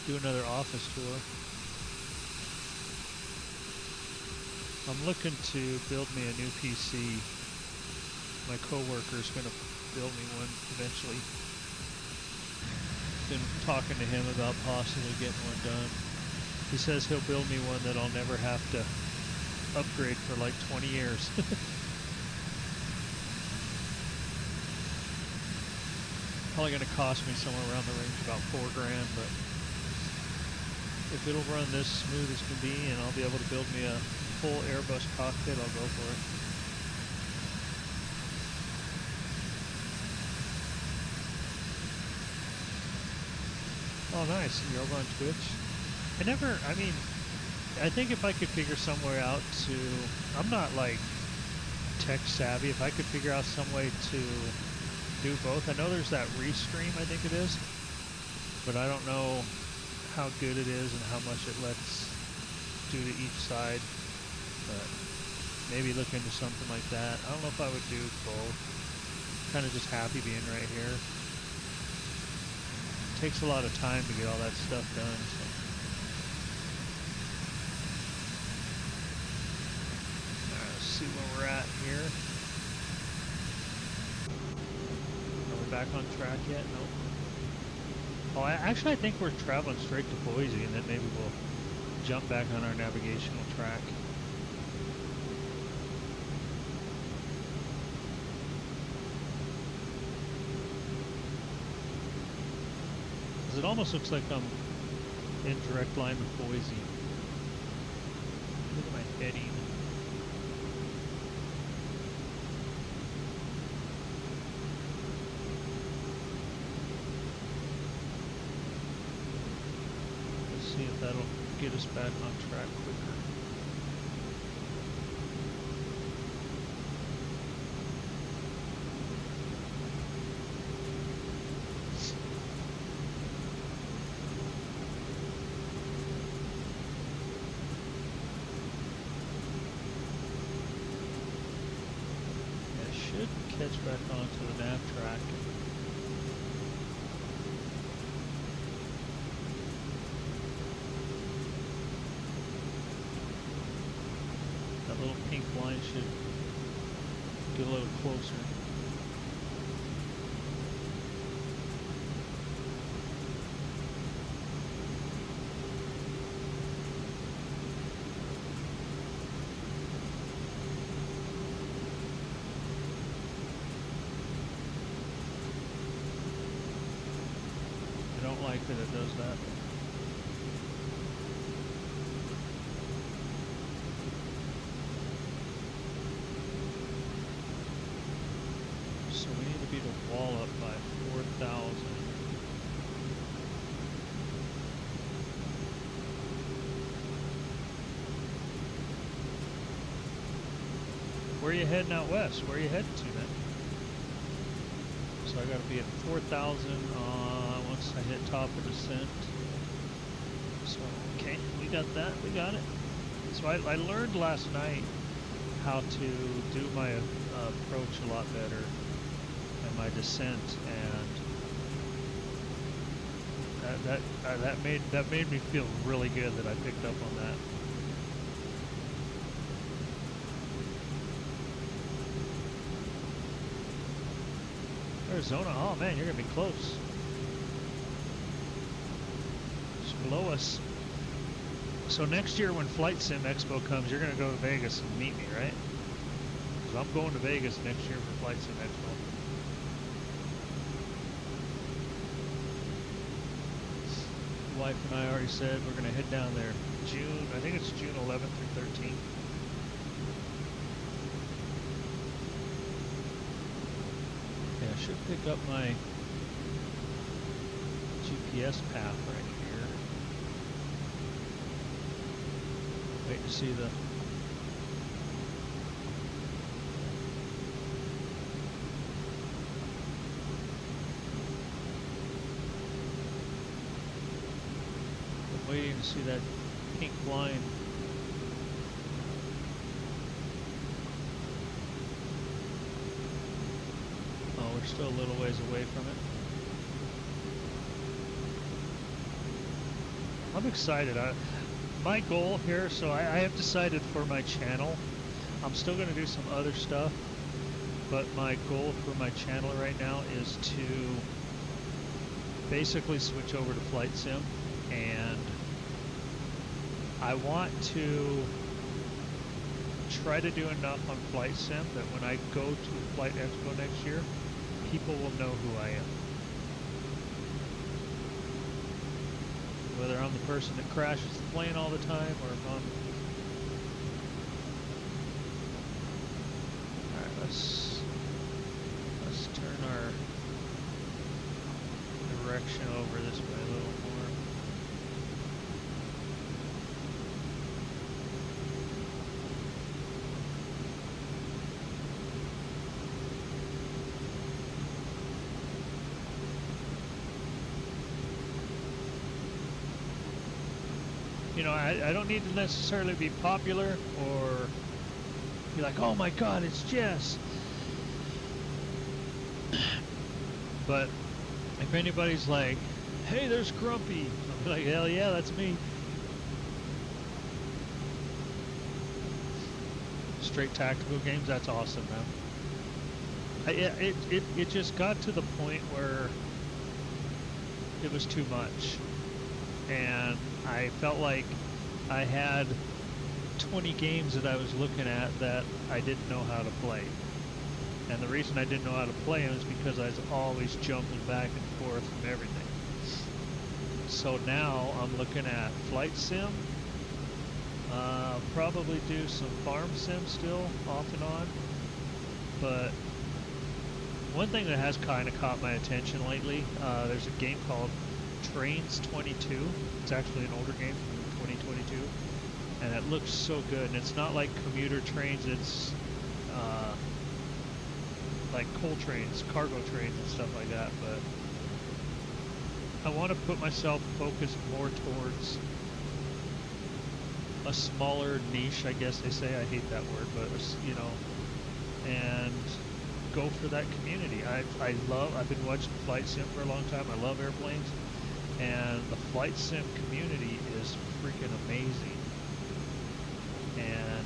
do another office tour. I'm looking to build me a new PC. My coworker's going to build me one eventually. Been talking to him about possibly getting one done. He says he'll build me one that I'll never have to upgrade for like 20 years. Probably going to cost me somewhere around the range about $4 grand, but if it'll run this smooth as can be and I'll be able to build me a full Airbus cockpit, I'll go for it. Oh, nice. You're over on Twitch? I think if I could figure some way out to, I'm not like tech savvy, if I could figure out some way to do both. I know there's that restream, I think it is, but I don't know how good it is and how much it lets do to each side, but maybe look into something like that. I don't know if I would do both. Kind of just happy being right here. It takes a lot of time to get all that stuff done, so. Alright, let's see where we're at here. Back on track yet? Nope. Oh, I think we're traveling straight to Boise, and then maybe we'll jump back on our navigational track. Because it almost looks like I'm in direct line with Boise. Look at my heading. See if that'll get us back on track quicker. Yeah, should catch back onto the nav track. Little pink line should get a little closer. I don't like that it does that. Be the wall up by 4,000. Where are you heading out west? Where are you heading to then? So I got to be at 4,000 once I hit top of descent. So okay, we got that. We got it. So I learned last night how to do my approach a lot better. My descent, and that made me feel really good that I picked up on that. Arizona, oh man, you're gonna be close. Just below us. So next year when Flight Sim Expo comes, you're gonna go to Vegas and meet me, right? Because I'm going to Vegas next year for Flight Sim Expo. Wife and I already said we're going to head down there June, I think it's June 11th through 13th. Yeah, I should pick up my GPS path right here. Wait to see the to see that pink line. Oh, we're still a little ways away from it. I'm excited. My goal here, so I have decided for my channel, I'm still going to do some other stuff, but my goal for my channel right now is to basically switch over to Flight Sim, and I want to try to do enough on Flight Sim that when I go to Flight Expo next year, people will know who I am. Whether I'm the person that crashes the plane all the time, or if I'm... Alright, let's turn our direction over this way a little more. You know, I don't need to necessarily be popular or be like, oh my god, it's Jess. But if anybody's like, hey, there's Grumpy, I'll be like, hell yeah, that's me. Straight tactical games, that's awesome, man. It just got to the point where it was too much. And I felt like I had 20 games that I was looking at that I didn't know how to play. And the reason I didn't know how to play them is because I was always jumping back and forth from everything. So now I'm looking at Flight Sim, probably do some Farm Sim still, off and on. But one thing that has kind of caught my attention lately, there's a game called Trains 22. It's actually an older game from 2022, and it looks so good. And it's not like commuter trains, it's like coal trains, cargo trains and stuff like that. But I want to put myself focused more towards a smaller niche, I guess they say. I hate that word, but you know, and go for that community. I've been watching Flight Sim for a long time. I love airplanes. And the Flight Sim community is freaking amazing. And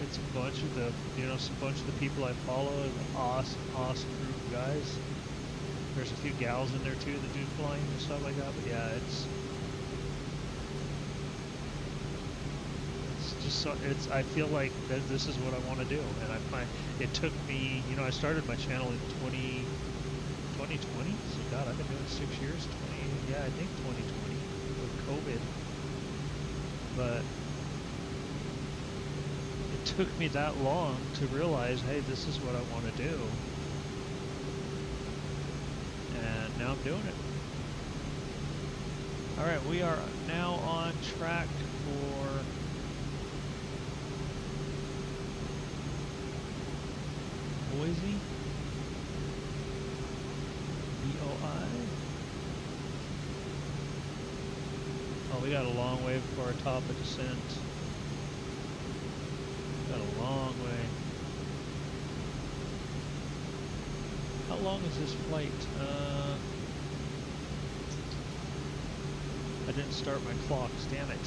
it's a bunch of the people I follow, an awesome group of guys. There's a few gals in there too that do flying and stuff like that. But yeah, it's just so, I feel like that this is what I want to do. And it took me, you know, I started my channel in 2020, so God, I've been doing it 6 years, I think 2020 with COVID. But it took me that long to realize, hey, this is what I want to do. And now I'm doing it. Alright, we are now on track for Boise. BOI. Oh, we got a long way before our top of descent. Got a long way. How long is this flight? I didn't start my clocks, damn it.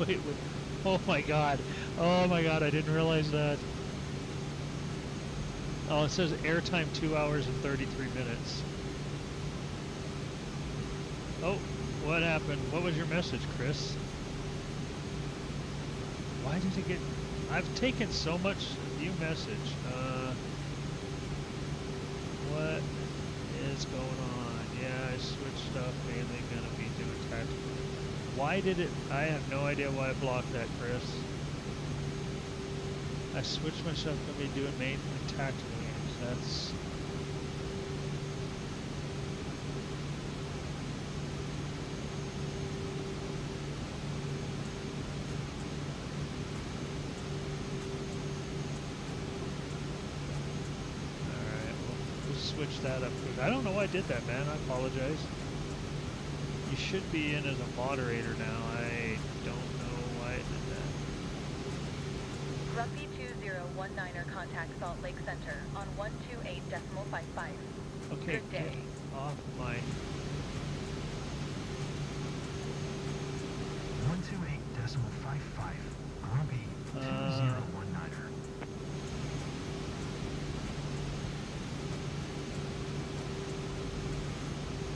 Wait. Oh my god, I didn't realize that. Oh, it says airtime 2 hours and 33 minutes. Oh, what happened? What was your message, Chris? Why did it get... I've taken so much view message. What is going on? Yeah, I switched stuff, mainly gonna be doing tactical. Why did it... I have no idea why I blocked that, Chris. I switched my stuff, gonna be doing mainly tactical games. That's... that up. I don't know why I did that, man. I apologize. You should be in as a moderator now. I don't know why I did that. Grumpy 2019er contact Salt Lake Center on 128.55. Okay, Good day. get off my... 128.55. Grumpy 2019er.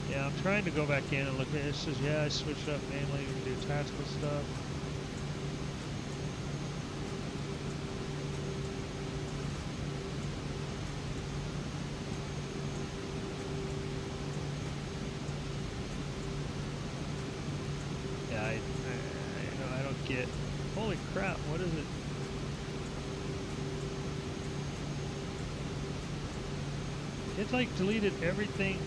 Yeah, I'm trying to go back in and look at it. It says, yeah, I switched up mainly to do tactical stuff. Yeah, I don't get... Holy crap, what is it? It's like deleted everything.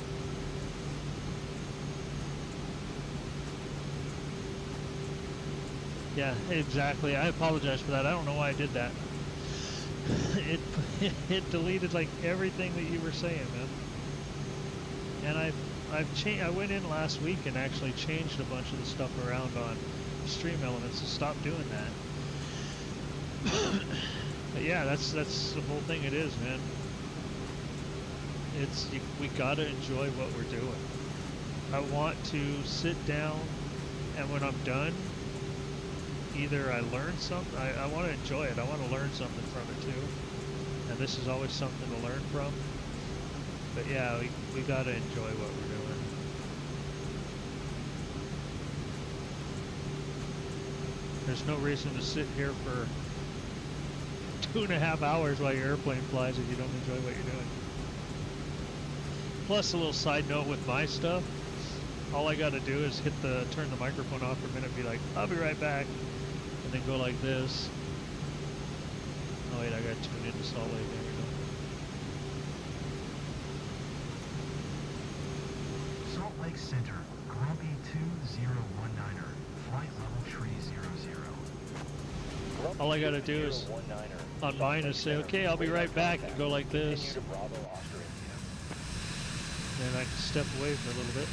Yeah, exactly. I apologize for that. I don't know why I did that. It deleted like everything that you were saying, man. And I've changed. I went in last week and actually changed a bunch of the stuff around on Stream Elements to stop doing that. But yeah, that's the whole thing. It is, man. We gotta enjoy what we're doing. I want to sit down, and when I'm done, either I learn something, I want to enjoy it, I want to learn something from it too, and this is always something to learn from. But yeah, we got to enjoy what we're doing. There's no reason to sit here for 2.5 hours while your airplane flies if you don't enjoy what you're doing. Plus, a little side note with my stuff, all I got to do is turn the microphone off for a minute and be like, I'll be right back. And then go like this. Oh wait, I got to tune into Salt Lake. There we go. Salt Lake Center, Grumpy 2019er, flight level tree 00. All I gotta do is, on mine, is say, okay, I'll be right back, and go like this. Then I can step away for a little bit.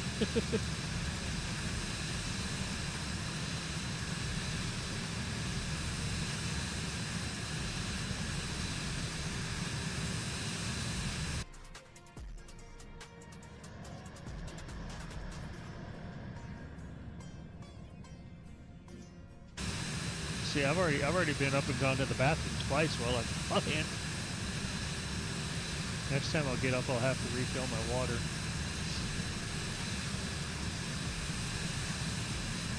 See, I've already been up and gone to the bathroom twice while I'm flying. Next time I'll get up, I'll have to refill my water.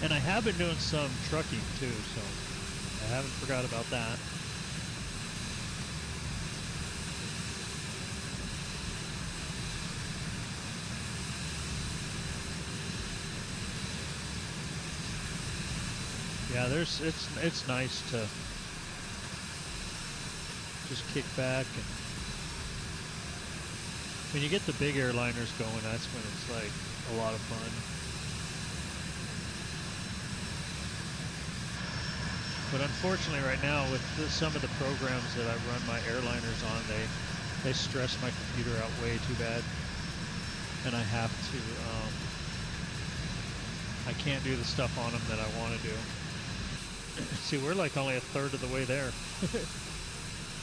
And I have been doing some trucking too, so I haven't forgot about that. Yeah, it's nice to just kick back, and when you get the big airliners going, that's when it's like a lot of fun. But unfortunately right now with some of the programs that I run my airliners on, they stress my computer out way too bad, and I have to I can't do the stuff on them that I want to do. See, we're like only a third of the way there.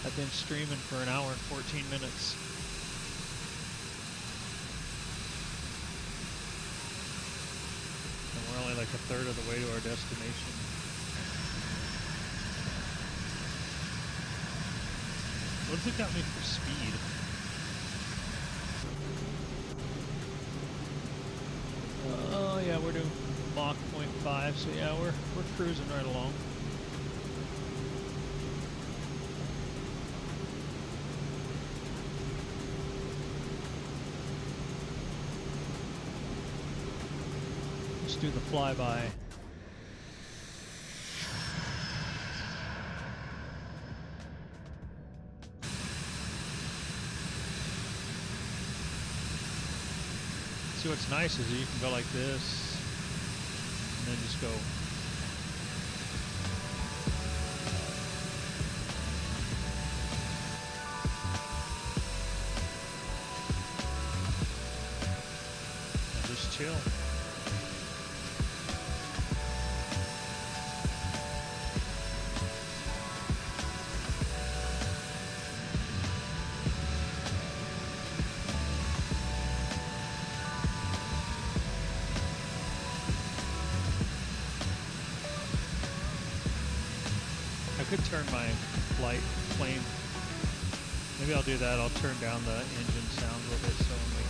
I've been streaming for an hour and 14 minutes. And we're only like a third of the way to our destination. What's it got me for speed? Oh yeah, we're doing Mach 0.5, so yeah, we're cruising right along. Let's do the flyby. See, what's nice is you can go like this, and then just go. chill. I could turn my flight plane. Maybe I'll do that. I'll turn down the engine sound a little bit so when we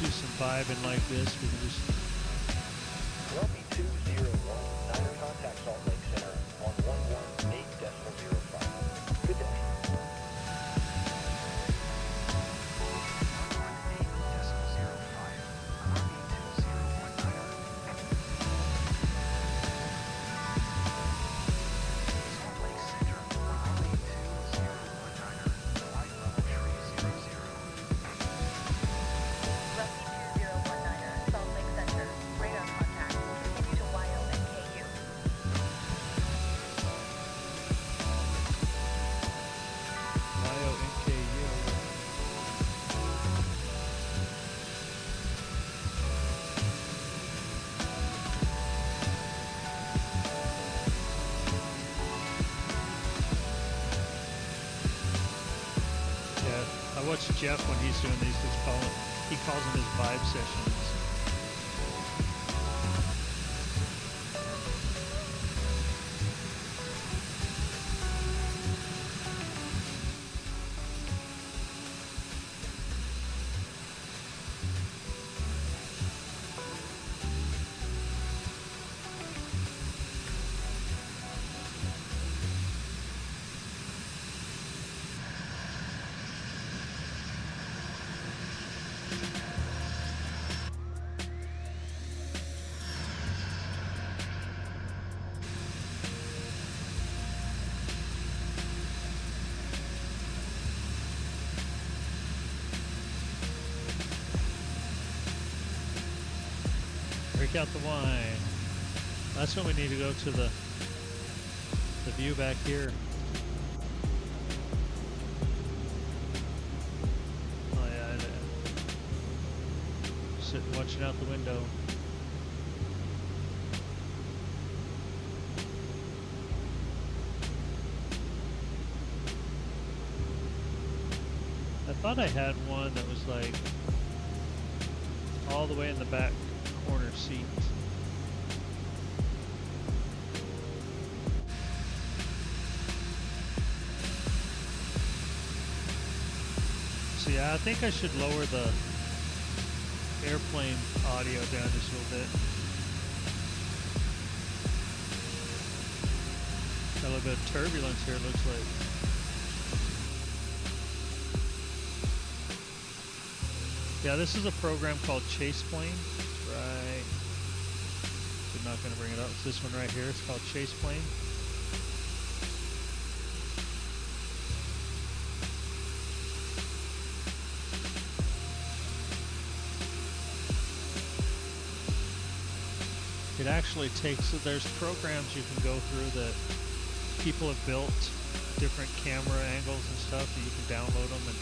do some vibing like this, we can just. Grumpy 201, Niner contact Salt Lake Center on 118.05. Good day. 'Yo. I watch Jeff when he's doing these. He calls them his vibe sessions. Break out the wine. That's when we need to go to the view back here. Oh yeah, sitting watching out the window. I thought I had one that was like all the way in the back corner seat. So yeah, I think I should lower the airplane audio down just a little bit. Got a little bit of turbulence here, it looks like. Yeah, this is a program called Chase Plane. Right. I'm not going to bring it up. It's this one right here. It's called Chase Plane. It actually takes, there's programs you can go through that people have built, different camera angles and stuff, that you can download them, and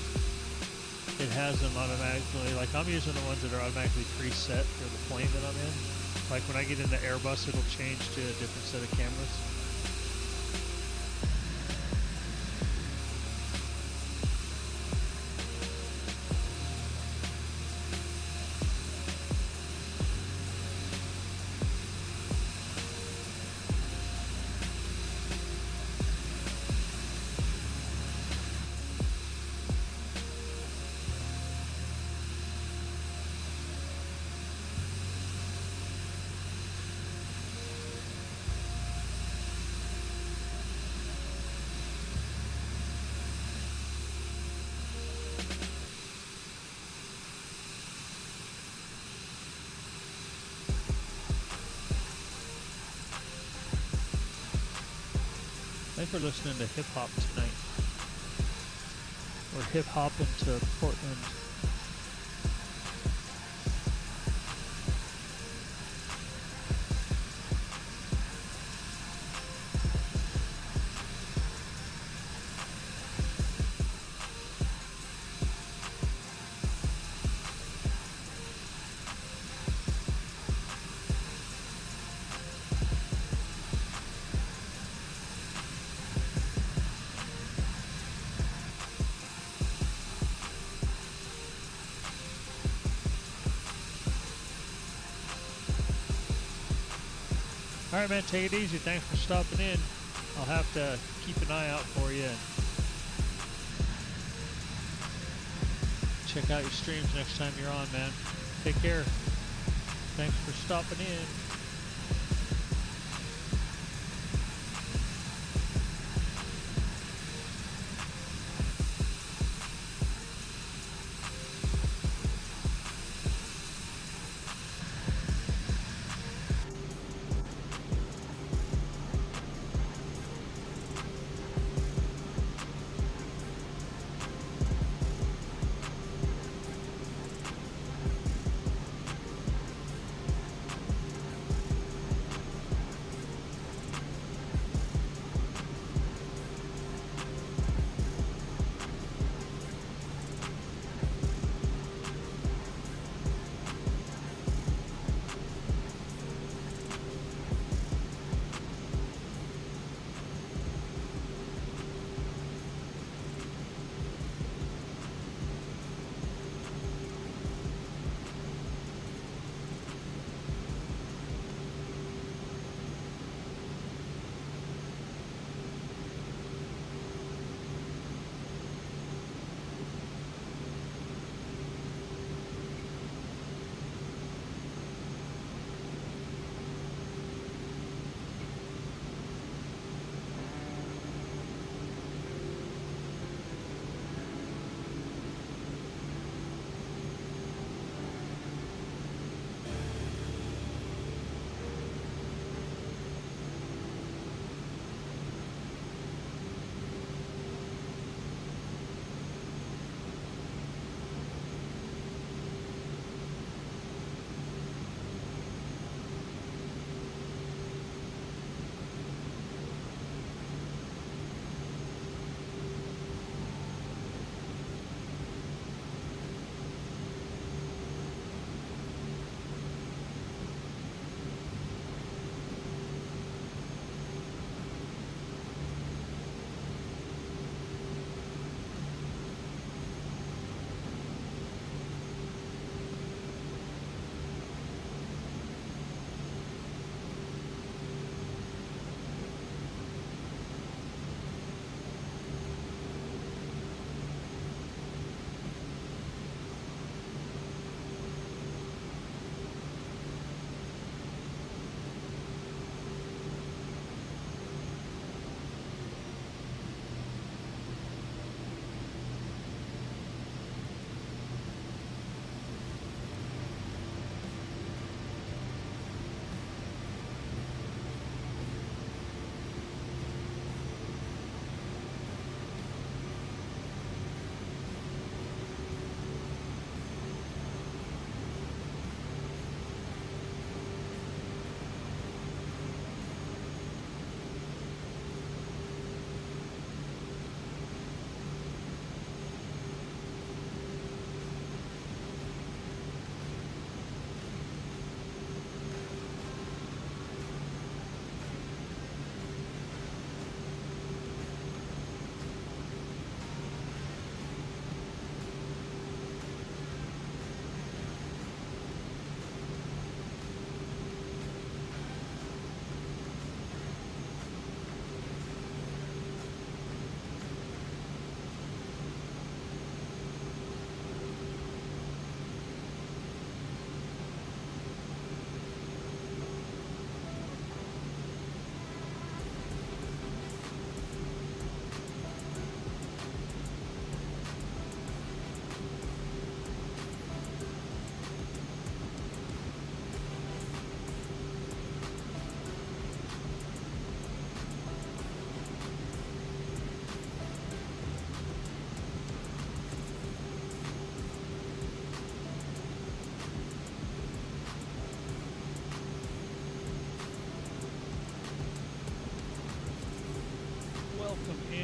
it has them automatically. Like I'm using the ones that are automatically preset for the plane that I'm in. Like when I get into Airbus, it'll change to a different set of cameras. I think we're listening to hip hop tonight. We're hip hopping to Portland. All right, man, take it easy. Thanks for stopping in. I'll have to keep an eye out for you and check out your streams next time you're on, man. Take care. Thanks for stopping in.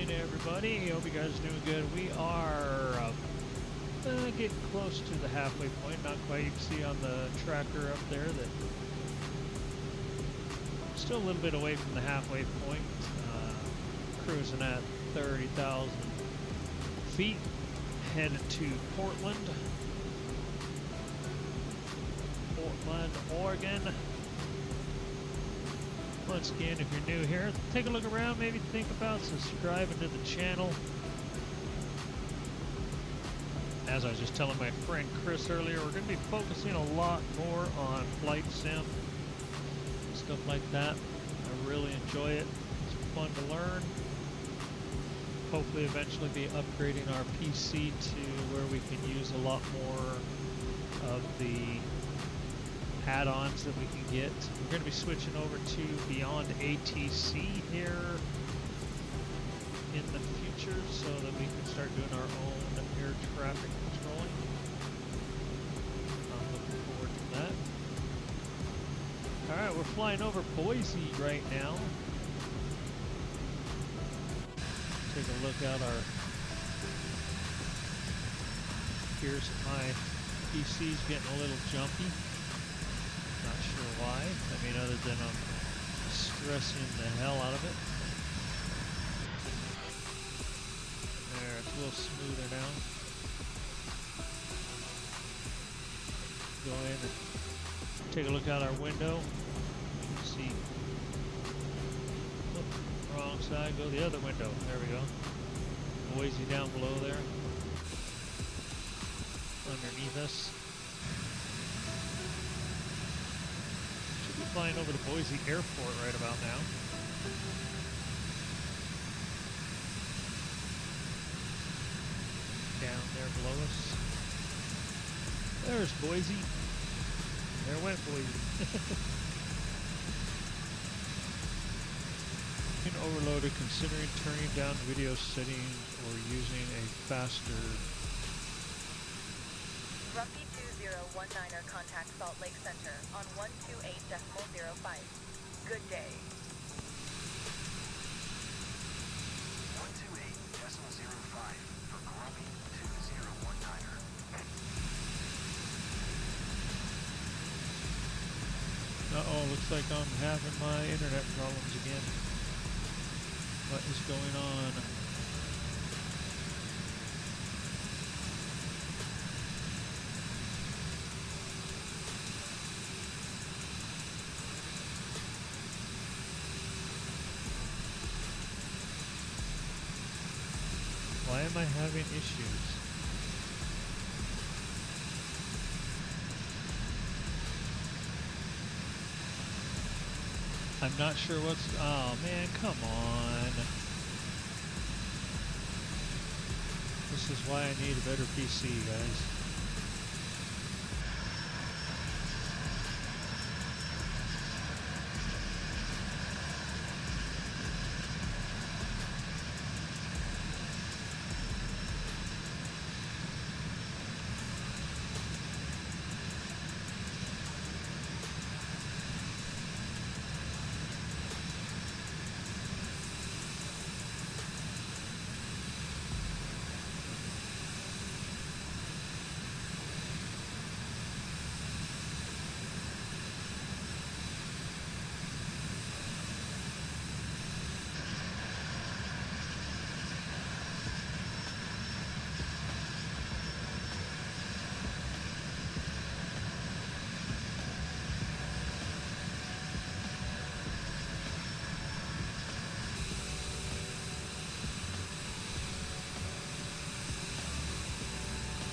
Everybody, hope you guys are doing good. We are getting close to the halfway point. Not quite. You can see on the tracker up there that still a little bit away from the halfway point. Cruising at 30,000 feet, headed to Portland, Oregon. Once again, if you're new here, take a look around, maybe think about subscribing to the channel. As I was just telling my friend Chris earlier, we're going to be focusing a lot more on flight sim, stuff like that. I really enjoy it. It's fun to learn. Hopefully eventually be upgrading our PC to where we can use a lot more of the add-ons that we can get. We're going to be switching over to Beyond ATC here in the future so that we can start doing our own air traffic controlling. I'm looking forward to that. Alright, we're flying over Boise right now. Take a look at our... Here's my PC's getting a little jumpy. Not sure why. I mean, other than I'm stressing the hell out of it. There, it's a little smoother now. Go in and take a look out our window. See. Oh, wrong side, go the other window. There we go. Boise down below there. Underneath us. Should be flying over to Boise Airport right about now. Down there below us. There's Boise. There went Boise. Overloaded, considering turning down video settings or using a faster. Grumpy 2019er contact Salt Lake Center on 128.05. Good day. 128.05 for Grumpy 2019er. Uh-oh, looks like I'm having my internet problems again. What is going on? Why am I having issues? I'm not sure what's... Oh man, come on. This is why I need a better PC, guys.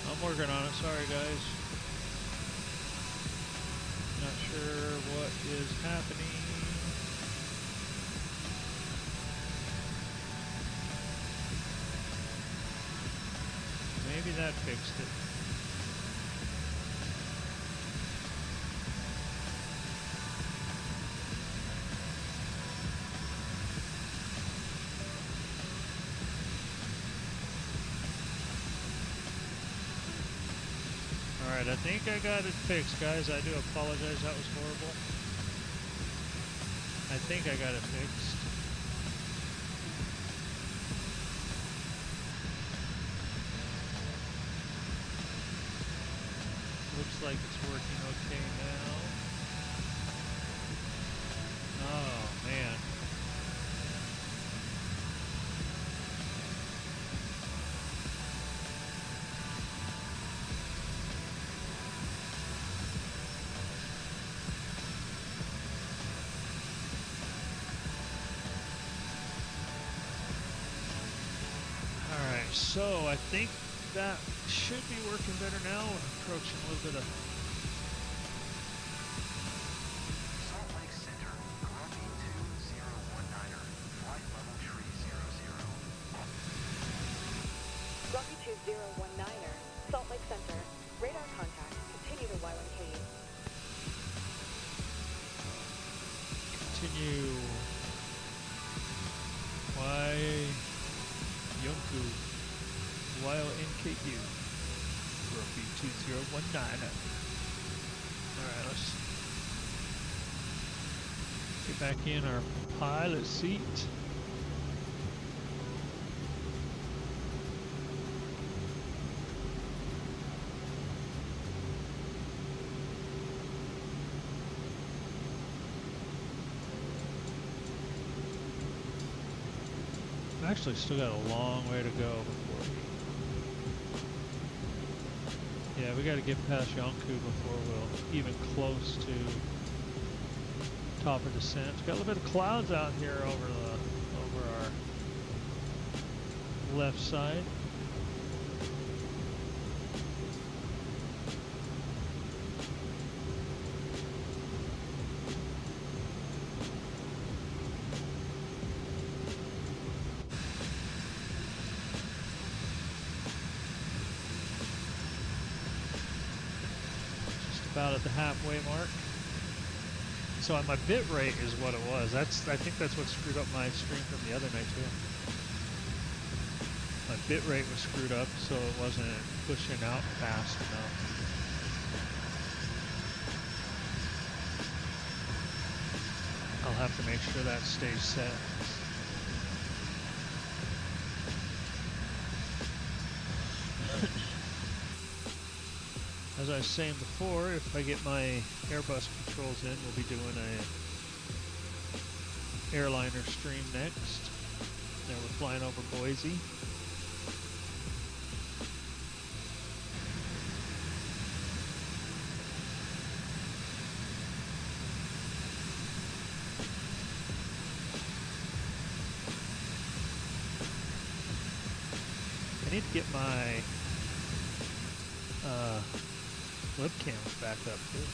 I'm working on it, sorry guys. Not sure what is happening. Maybe that fixed it. Alright, I think I got it fixed, guys. I do apologize, that was horrible. I think I got it fixed. Looks like it's working okay now. Oh, man. So I think that should be working better now. We're approaching a little bit of Salt Lake Center, Grumpy 2019er, flight level tree 00. Grumpy 2019er, Salt Lake Center. Radar contact. Continue to Y1K. continue. Yonku. YONKU. Grumpy 2019er. Alright, let's get back in our pilot seat. Actually still got a long way to go before we... Yeah, we got to get past Yonku before we'll even close to top of descent. Got a little bit of clouds out here over our left side. About at the halfway mark. So my bit rate is what it was. I think that's what screwed up my stream from the other night too. My bit rate was screwed up, so it wasn't pushing out fast enough. I'll have to make sure that stays set. As I was saying before, if I get my Airbus controls in, we'll be doing a airliner stream next. Then we're flying over Boise. I need to get my webcams back up too.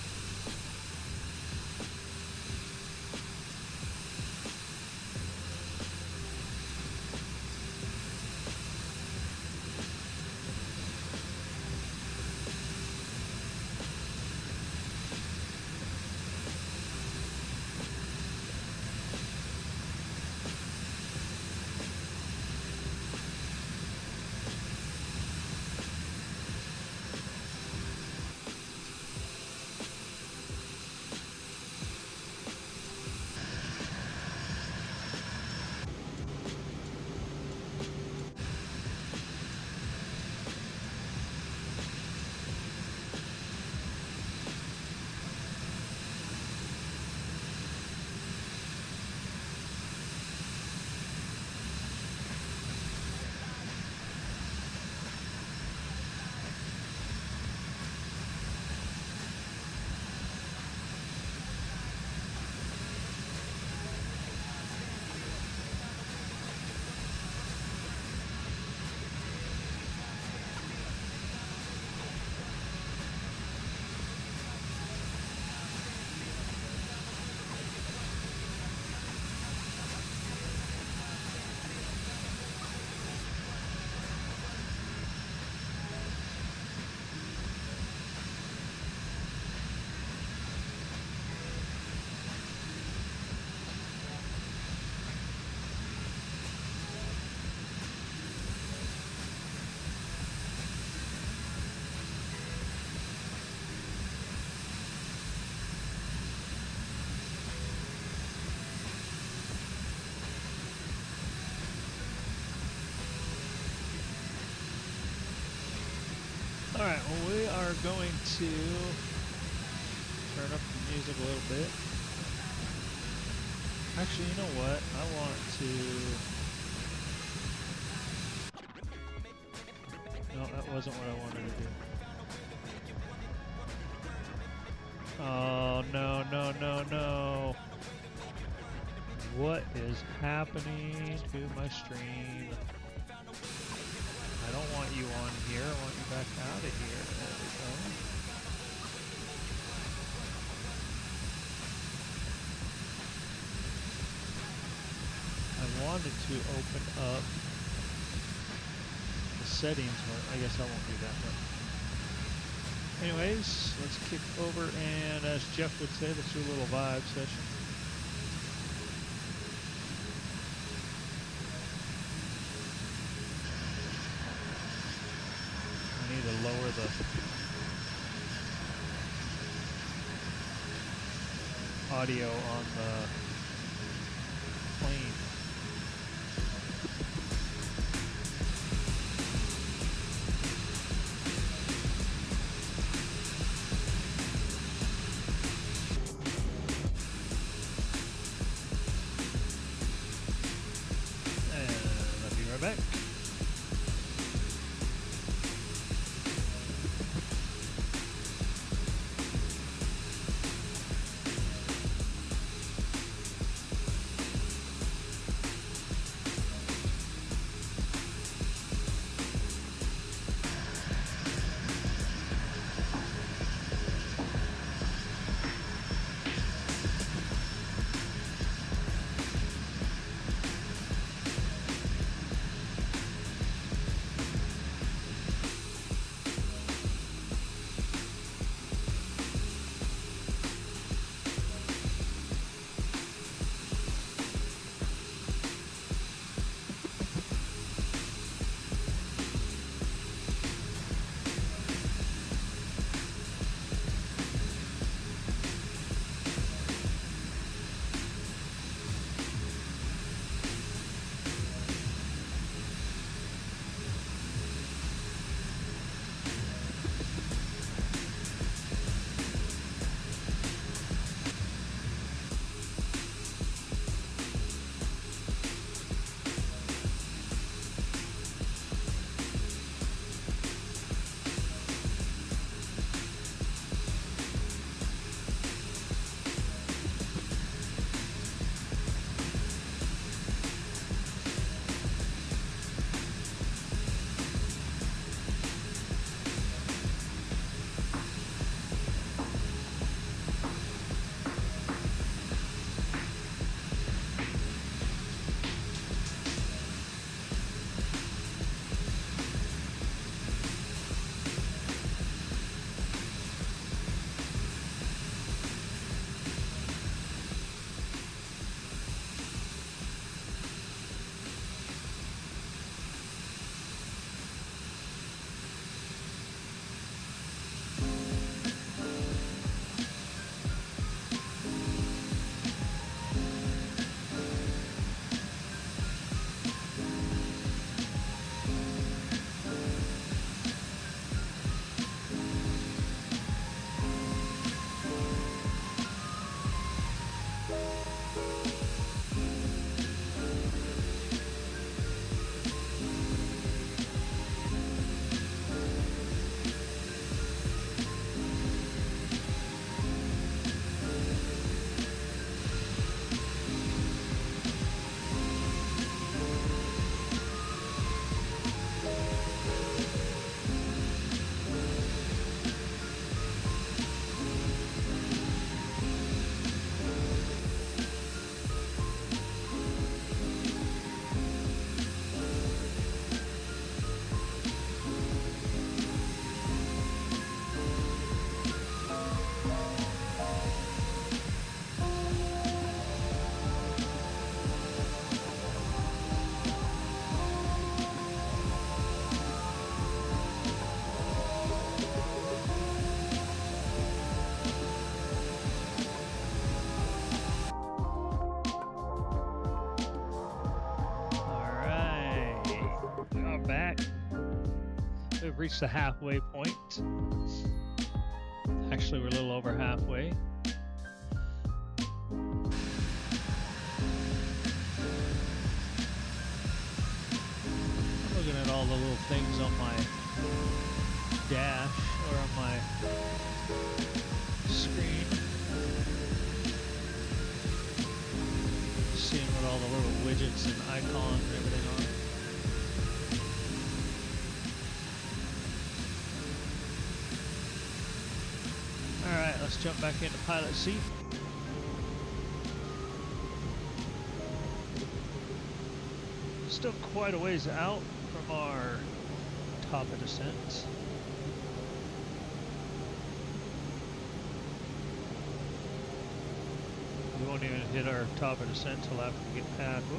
Alright, well we are going to turn up the music a little bit. Actually, you know what? I want to... No, that wasn't what I wanted to do. Oh, no, no, no, no. What is happening to my stream? I you on here. I want you back out of here. There we go. I wanted to open up the settings, but I guess I won't do that. But anyways, let's kick over, and as Jeff would say, let's do a little vibe session. I need to lower the audio on the plane. Back. We've reached the halfway point. Actually, we're a little over halfway. I'm looking at all the little things on my dash or on my screen. Seeing what all the little widgets and icons and everything are. Let's jump back into pilot seat. Still quite a ways out from our top of descent. We won't even hit our top of descent till after we get past. Ooh,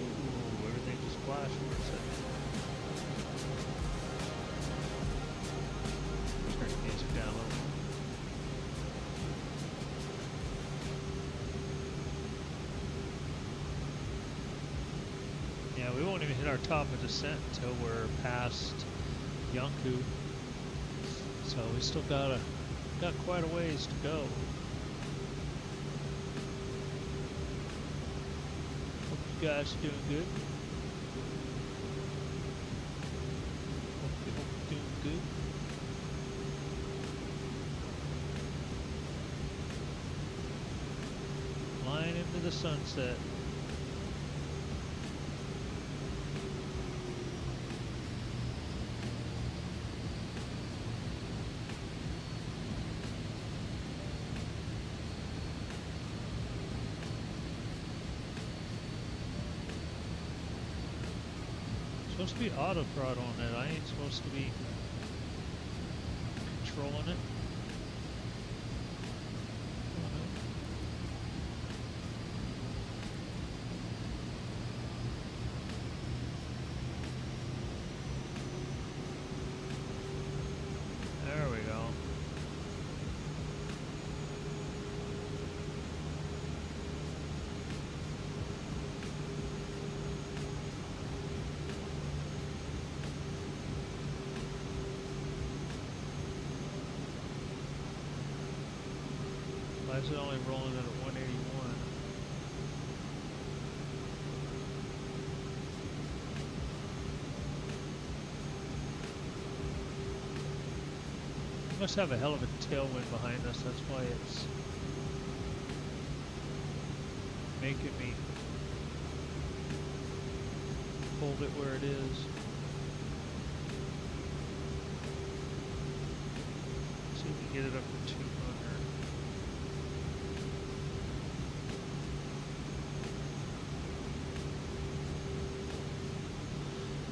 everything just flashed for a second. Turn the music down a little. Yeah, we won't even hit our top of descent until we're past Yonku. So we still got quite a ways to go. Hope you guys are doing good. Hope you're doing good. Flying into the sunset. Supposed to be auto throttle on it. I ain't supposed to be controlling it. There we go. Why is it only rolling at 181? Must have a hell of a tailwind behind us, that's why it's making me hold it where it is. See if we can get it up to 200.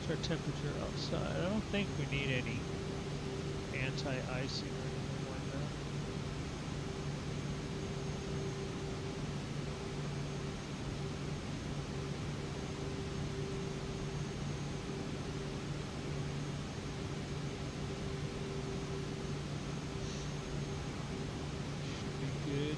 Our temperature outside. I don't think we need any anti-icing or anything like that. Should be good.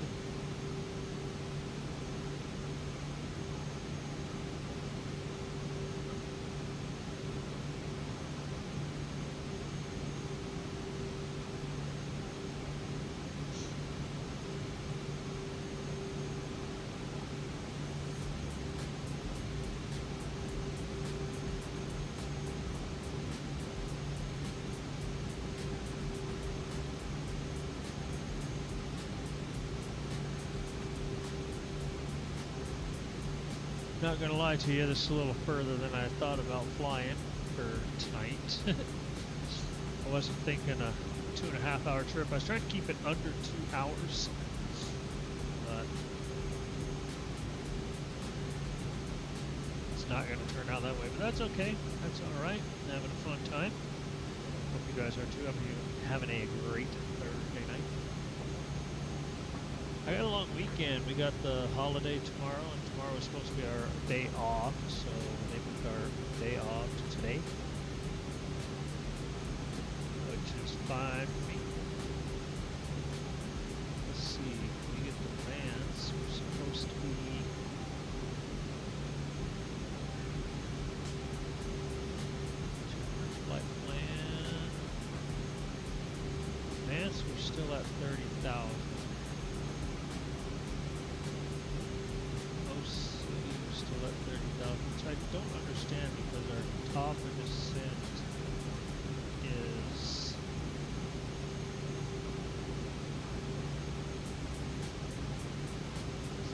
Not gonna lie to you, this is a little further than I thought about flying for tonight. I wasn't thinking a 2.5 hour trip. I was trying to keep it under 2 hours. But it's not gonna turn out that way, but that's okay. That's alright. Having a fun time. Hope you guys are too. I hope you're having a great Thursday night. I got a long weekend. We got the holiday tomorrow, and tomorrow is supposed to be our day off, so they moved our day off to today, which is fine for me. Let's see, if we get the vans, we're supposed to be flight plan. Vans, we're still at 30,000. Still at 30,000, which I don't understand because our top of descent is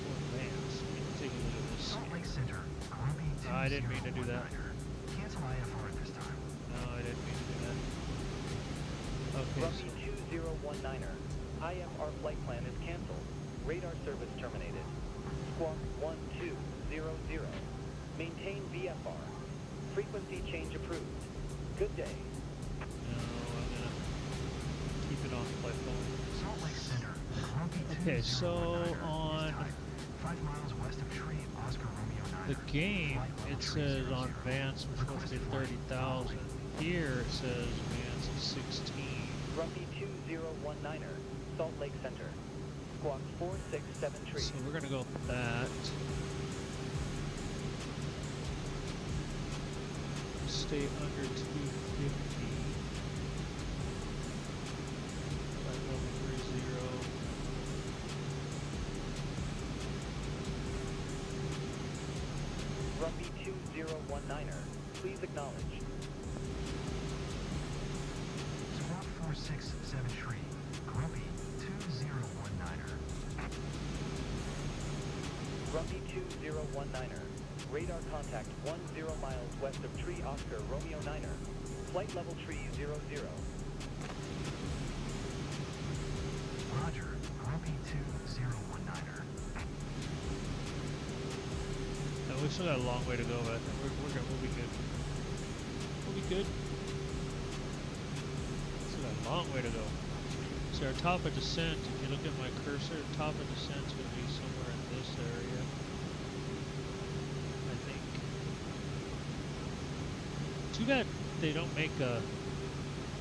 advanced. Let me take a look at this. Salt Lake Center, Grumy 2019. I didn't mean to do that. Cancel IFR at this time. No, I didn't mean to do that. Okay, Grumy 2019er, IFR flight plan is canceled. Radar service terminated. Squawk 1200. Maintain VFR. Frequency change approved. Good day. No, I'm gonna keep it on flight phone. Salt Lake Center, Grumpy Okay, so 2019 on is timed 5 miles west of Tree, Oscar Romeo 9. the game, it says on Vance we're supposed to be 30,000. Here it says Vance is 16. Grumpy 2019er, Salt Lake Center. Squawk 467 So we're gonna go with that. Stay under 250. Flight level 30. Grumpy 2019er, please acknowledge. Squawk 4673, Grumpy 2019er. Grumpy 2019er, radar contact 10 miles west of Tree Oscar Romeo 9er. Flight level Tree 00. Roger, Grumpy 2019er. And we still got a long way to go, but we'll be good. We'll be good. Still got a long way to go. So our top of descent, if you look at my cursor, top of descent is going to be somewhere in this area. I think. Too bad they don't make a...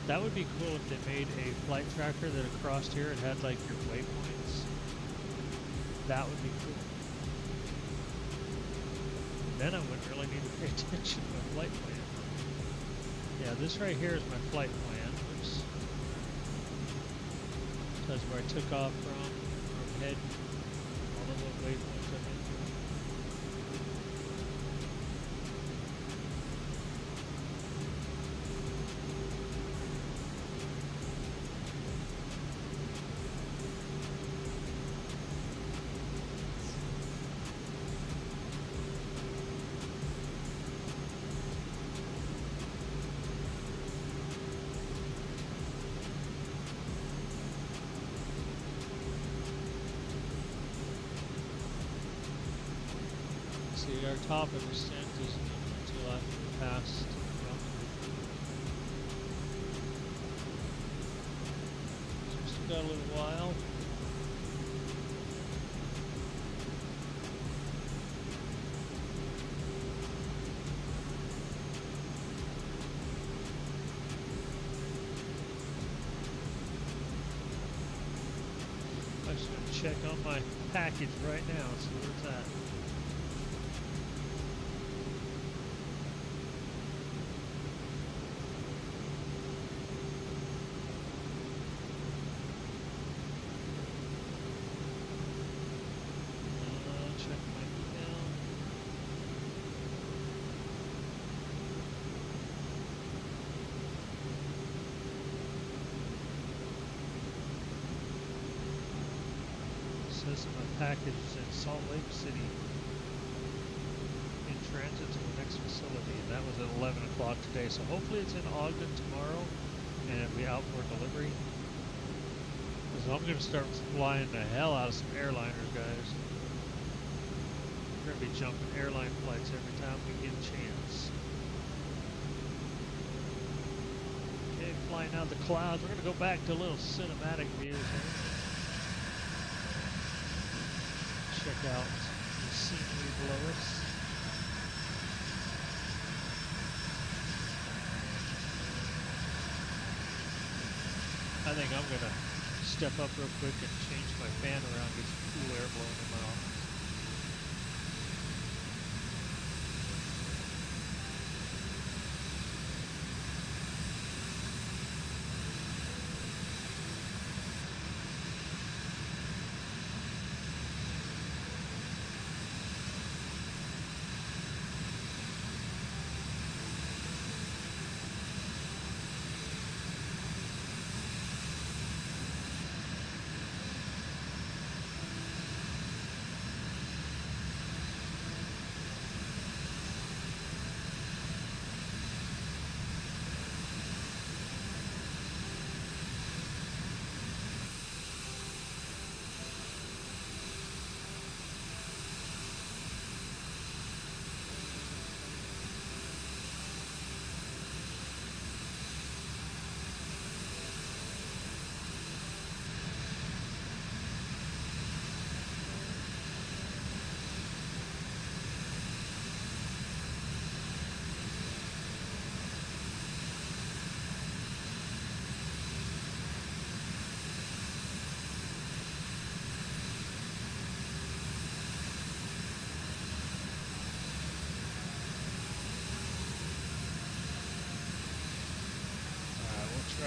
That would be cool if they made a flight tracker that across here it had like your waypoints. That would be cool. Then I wouldn't really need to pay attention to my flight plan. Yeah, this right here is my flight plan. Oops. That's where I took off from head, all the little waypoints I'm in. See, our top of descent isn't until after we passed Grumpy. So we still got a little while. I'm just going to check on my package right now, see where it's at. Check my email. Says that my package is in Salt Lake City in transit to the next facility, and that was at 11 o'clock today. So hopefully it's in Ogden tomorrow and it'll be out for delivery. Because I'm going to start flying the hell out of some airliners, guys. We're going to be jumping airline flights every time we get a chance. Okay, flying out of the clouds. We're going to go back to a little cinematic views here. Check out the scenery below us. I think I'm going to step up real quick and change my fan around, get some cool air blowing in my office.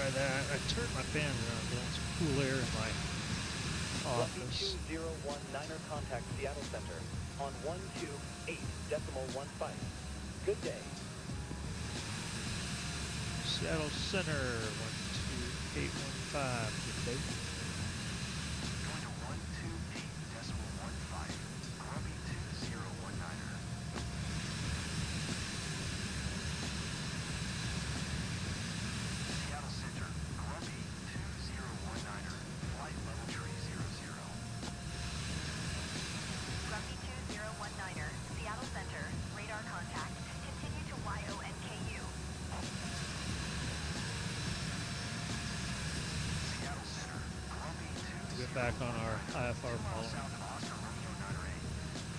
try that. I turned my fan around to get some cool air in my Grumpy office. 2019er contact Seattle Center on 128.15. Good day. Seattle Center, 12815. Good day. Going to 128.15. Grumpy 2019er. Seattle Center, Grumpy 2019er. Flight level tree 00. Grumpy 2019er, Seattle Center, radar contact. Continue to YONKU. Seattle Center, Grumpy 2019er. Get back on our IFR model. South of Oscar Romeo 908.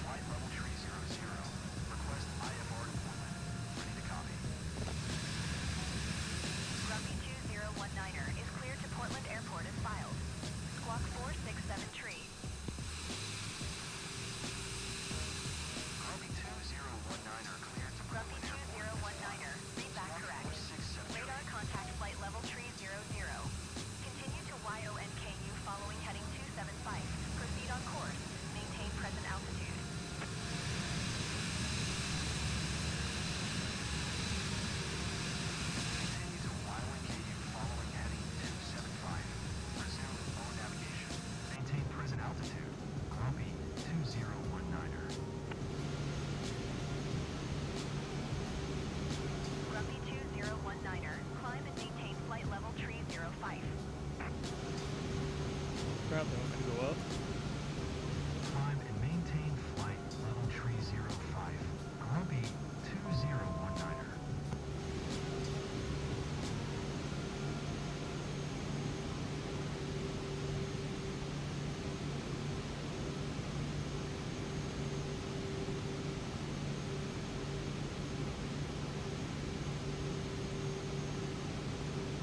Flight level tree 00. Request IFR deployment. Ready to copy. Grumpy 2019er is cleared to Portland Airport as filed. Squawk 467 tree. Grumpy 2019er cleared to Grumpy Portland Airport. 2019er, read back correct. 467 Radar contact flight level tree 00. Continue to YONKU following heading 275. Proceed on course. Maintain present altitude. Continue to YONKU following heading 275. Resume low navigation. Maintain present altitude. Grumpy 2019er. Grumpy 2019er, climb and maintain flight level tree 05. Crap, they want me to go up. Climb and maintain flight level tree 05. Grumpy 2019er.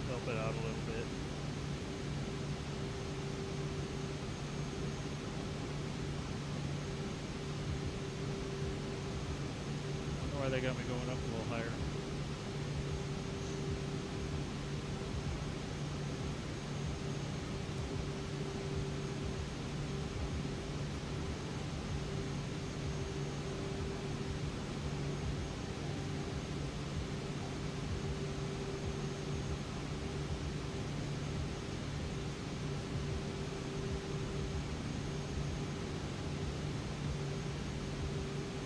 Help it out a little bit. Wonder why they got me going up a little higher.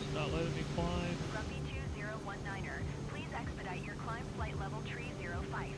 It's not letting me climb. Grumpy 2019er, please expedite your climb flight level tree 05.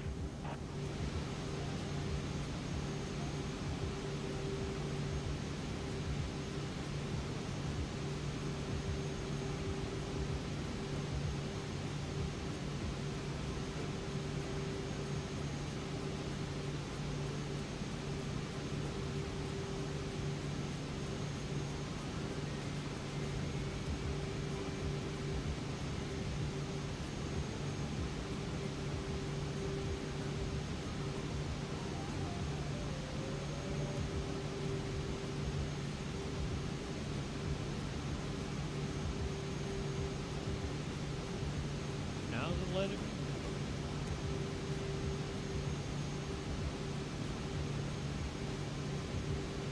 Now is it letting me?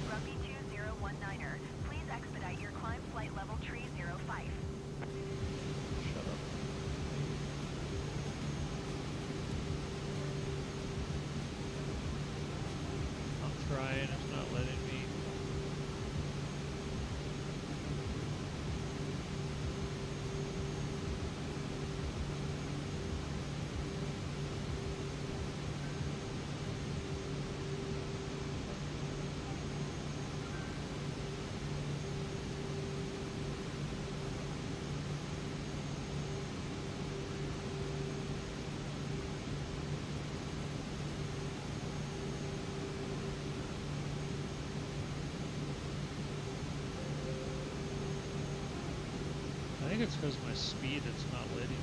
Grumpy 2019er, please expedite your climb flight level tree 05. Shut up. I'm trying, it's not letting me. I think it's because my speed, it's not letting me.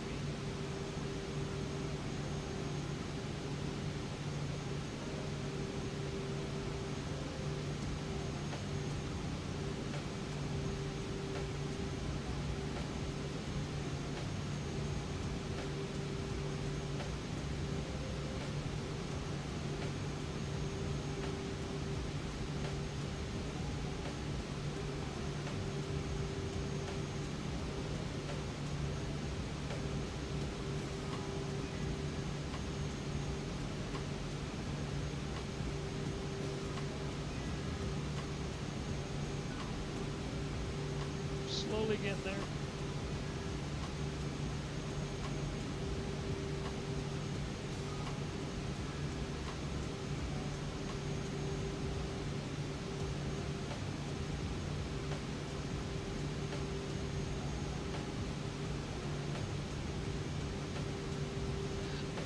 Slowly getting there.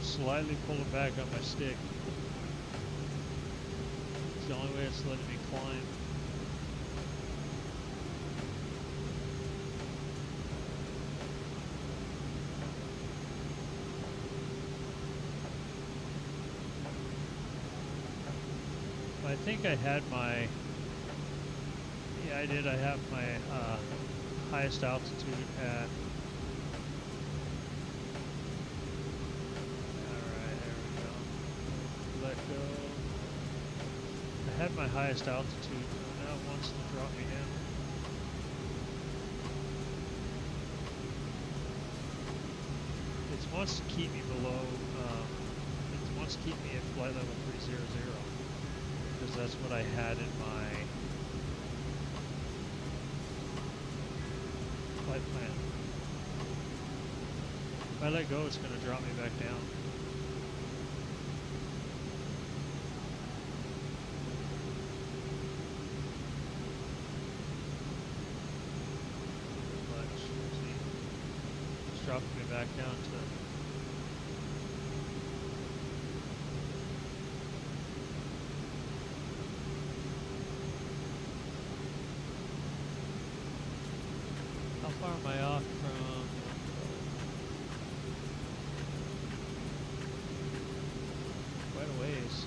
Slightly pulling back on my stick. It's the only way it's letting me climb. I think I had my, yeah, I did. I have my highest altitude at, alright, there we go. Let go. I had my highest altitude, now it wants to drop me down. It wants to keep me below, it wants to keep me at flight level 300. Because that's what I had in my flight plan. If I let go, it's going to drop me back down. But, see, it's dropping me back down to how far am I off from quite a ways?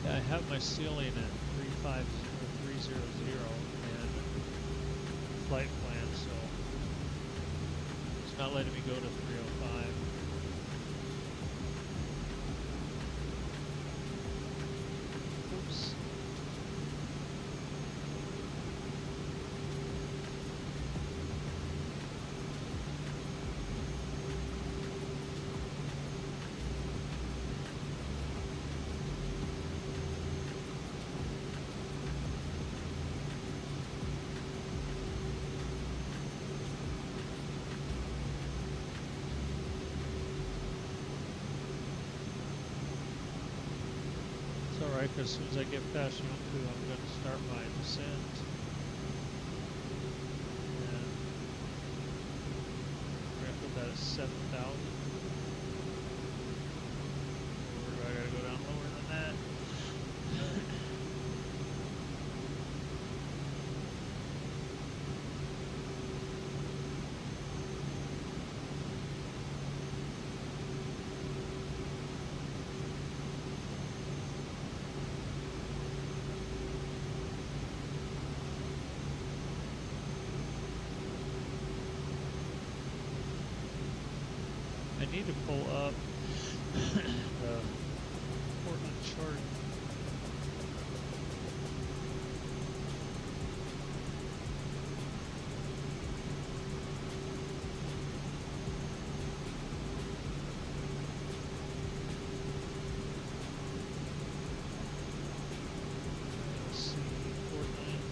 I have my ceiling at 350 and flight plan, so it's not letting me go to 305. Oops. Alright, because as soon as I get past Yonku, I'm going to start my descent. And we're going to put that at 7,000. Or do I got to go down lower than that? I need to pull up the Portland chart. Let's see, Portland.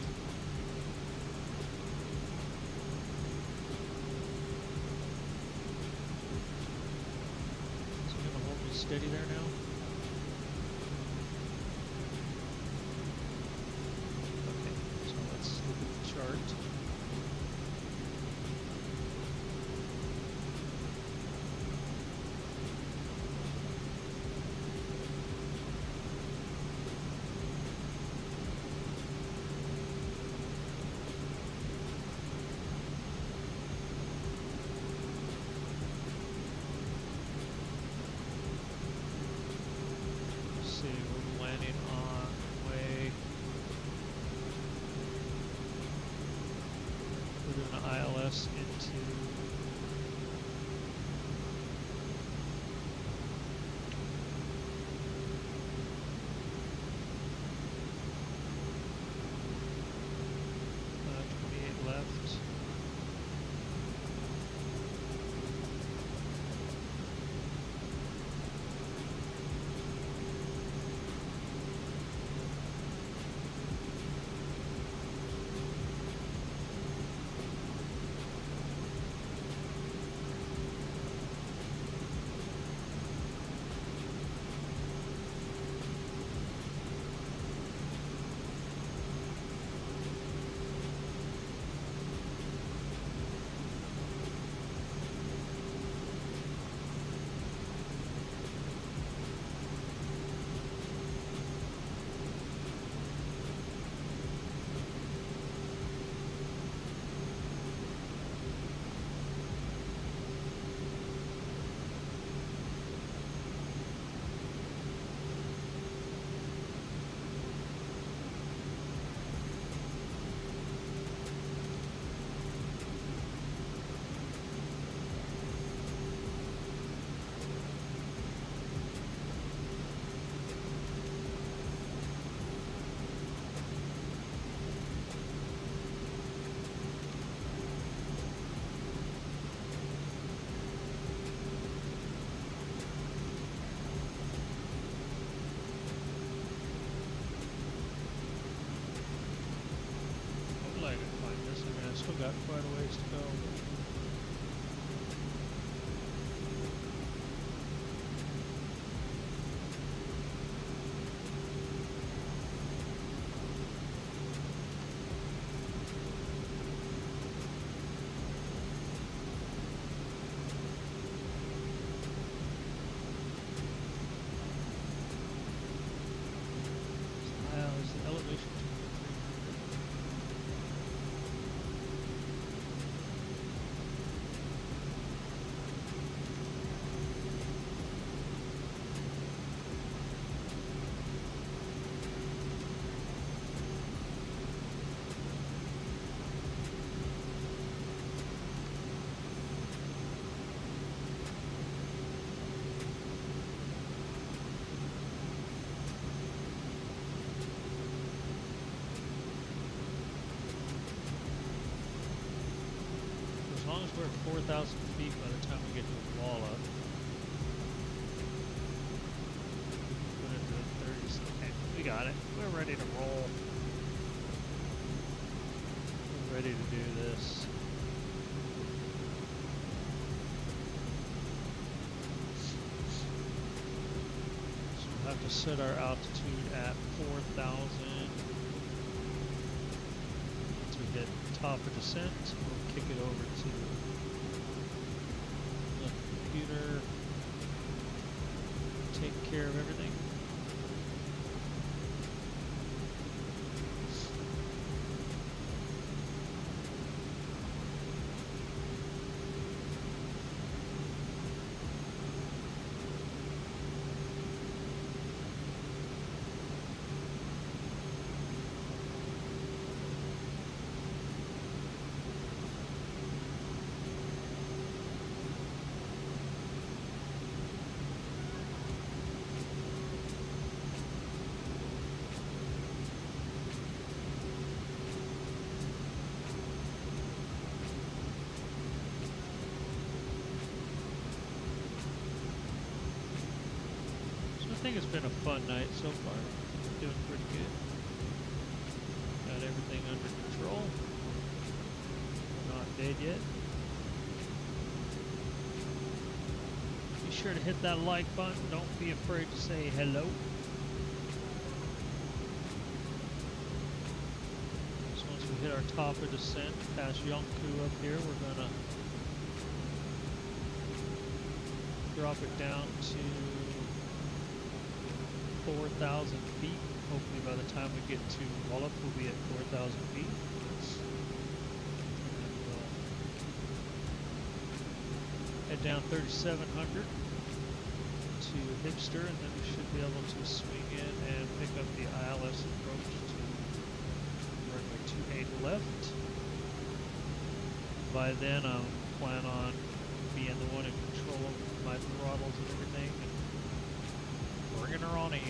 steady there now? Okay, so let's look at the chart. ILS into left. Still got quite a ways to go. Is the elevation as long as we're at 4,000 feet by the time we get to the wall up. Put it to 30s. Okay, we got it. We're ready to roll. We're ready to do this. So we'll have to set our altitude at 4,000. Once we hit top of descent, we'll kick it over to the computer, take care of everything. I think it's been a fun night so far. Doing pretty good. Got everything under control. We're not dead yet. We sure to hit that like button. Don't be afraid to say hello. So once we hit our top of descent, past Yonku up here, we're gonna drop it down to 4,000 feet. Hopefully by the time we get to Wallop, we'll be at 4,000 feet. Head down 3,700 to Hipster, and then we should be able to swing in and pick up the ILS approach to runway 28 left. By then, I'll plan on being the one in control of my throttles and everything, and bringing her on in.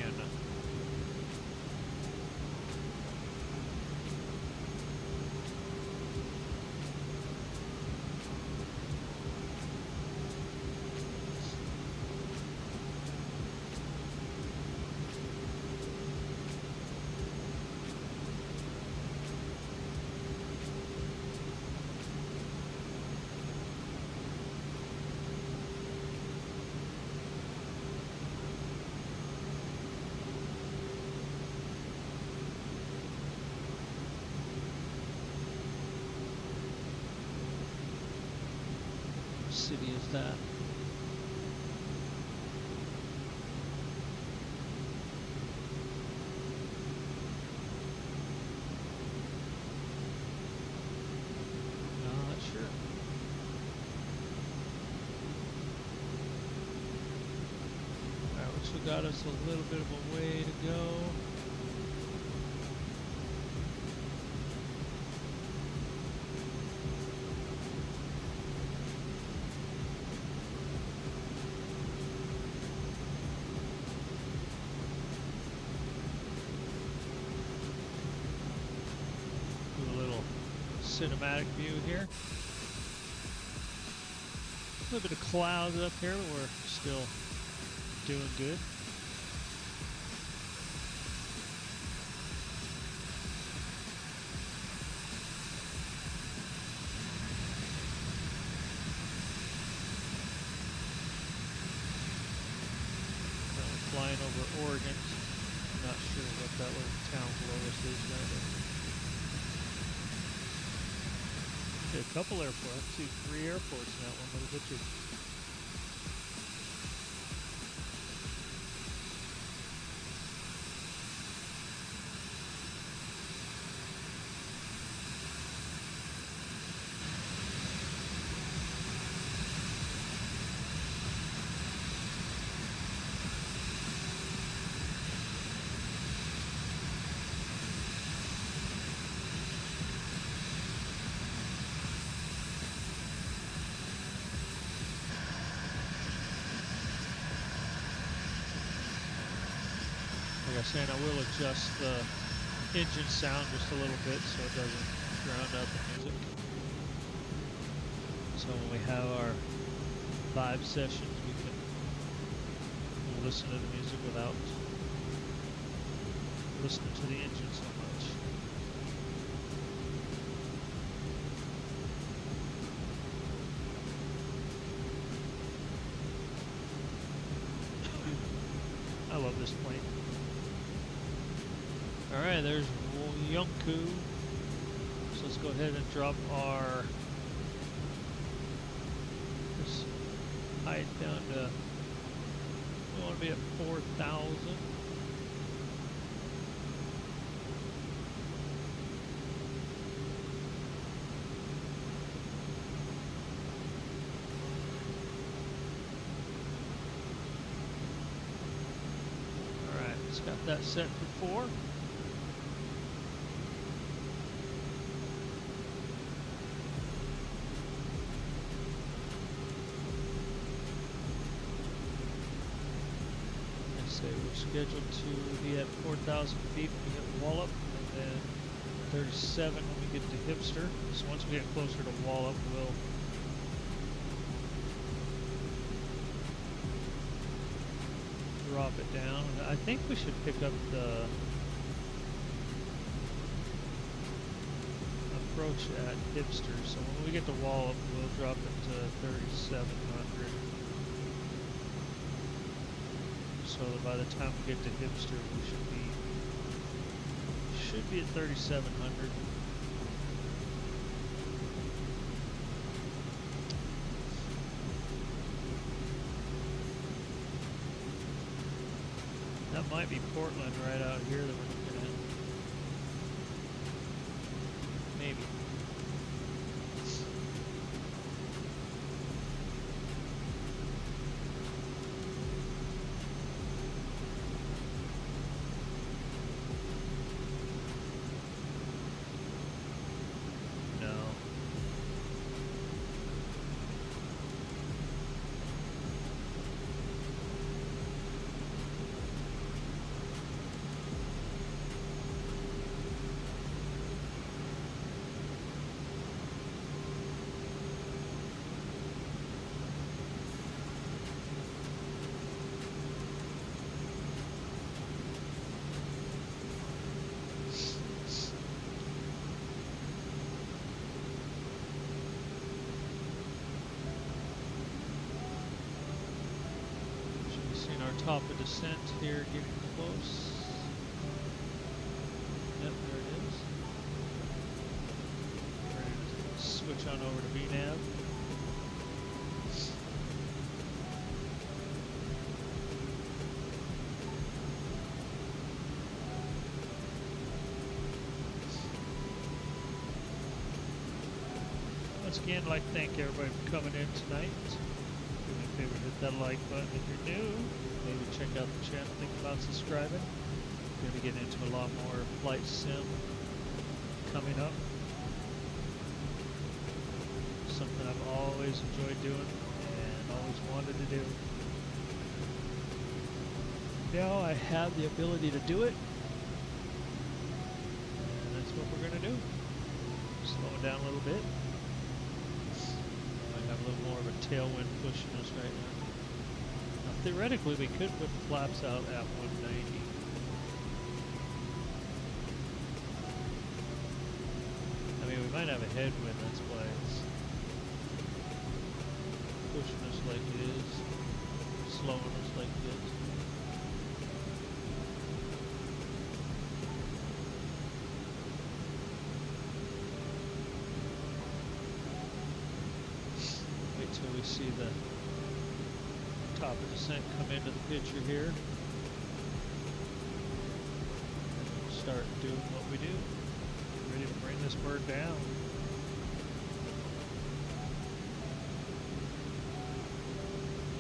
City is that? Not sure. Alright, which we got us a little bit of a way to go. Cinematic view here. A little bit of clouds up here, but we're still doing good. Currently flying over Oregon. Not sure what that little town below us is there. A couple airports, I see 3 airports in that one little picture. Like I was saying, I will adjust the engine sound just a little bit so it doesn't drown out the music. So when we have our vibe sessions, we can listen to the music without listening to the engine so much. I love this plane. Alright, there's Yonku. So let's go ahead and drop our this height down to, we want to be at 4,000. Alright, it's got that set for 4. We're scheduled to be at 4,000 feet when we hit Wallop, and then 37 when we get to Hipster. So once we get closer to Wallop, we'll drop it down. And I think we should pick up the approach at Hipster. So when we get to Wallop, we'll drop it to 3,700. so that by the time we get to Hipster, we should be at 3,700. That might be Portland right out here that we're looking at. Maybe. No. Top of descent here, getting close. Yep, there it is. Ready to switch on over to VNAV. Once again, I'd like to thank everybody for coming in tonight. Do me a favor, hit that like button if you're new. Maybe check out the channel, think about subscribing. Going to be getting into a lot more flight sim coming up. Something I've always enjoyed doing and always wanted to do. Now I have the ability to do it, and that's what we're going to do. Slow it down a little bit. Might have a little more of a tailwind pushing us right now. Theoretically, we could put the flaps out at 190. I mean, we might have a headwind, that's why it's pushing us like it is, slowing us like it is. Wait till we see the top of descent come into the picture here. And we'll start doing what we do. Ready to bring this bird down.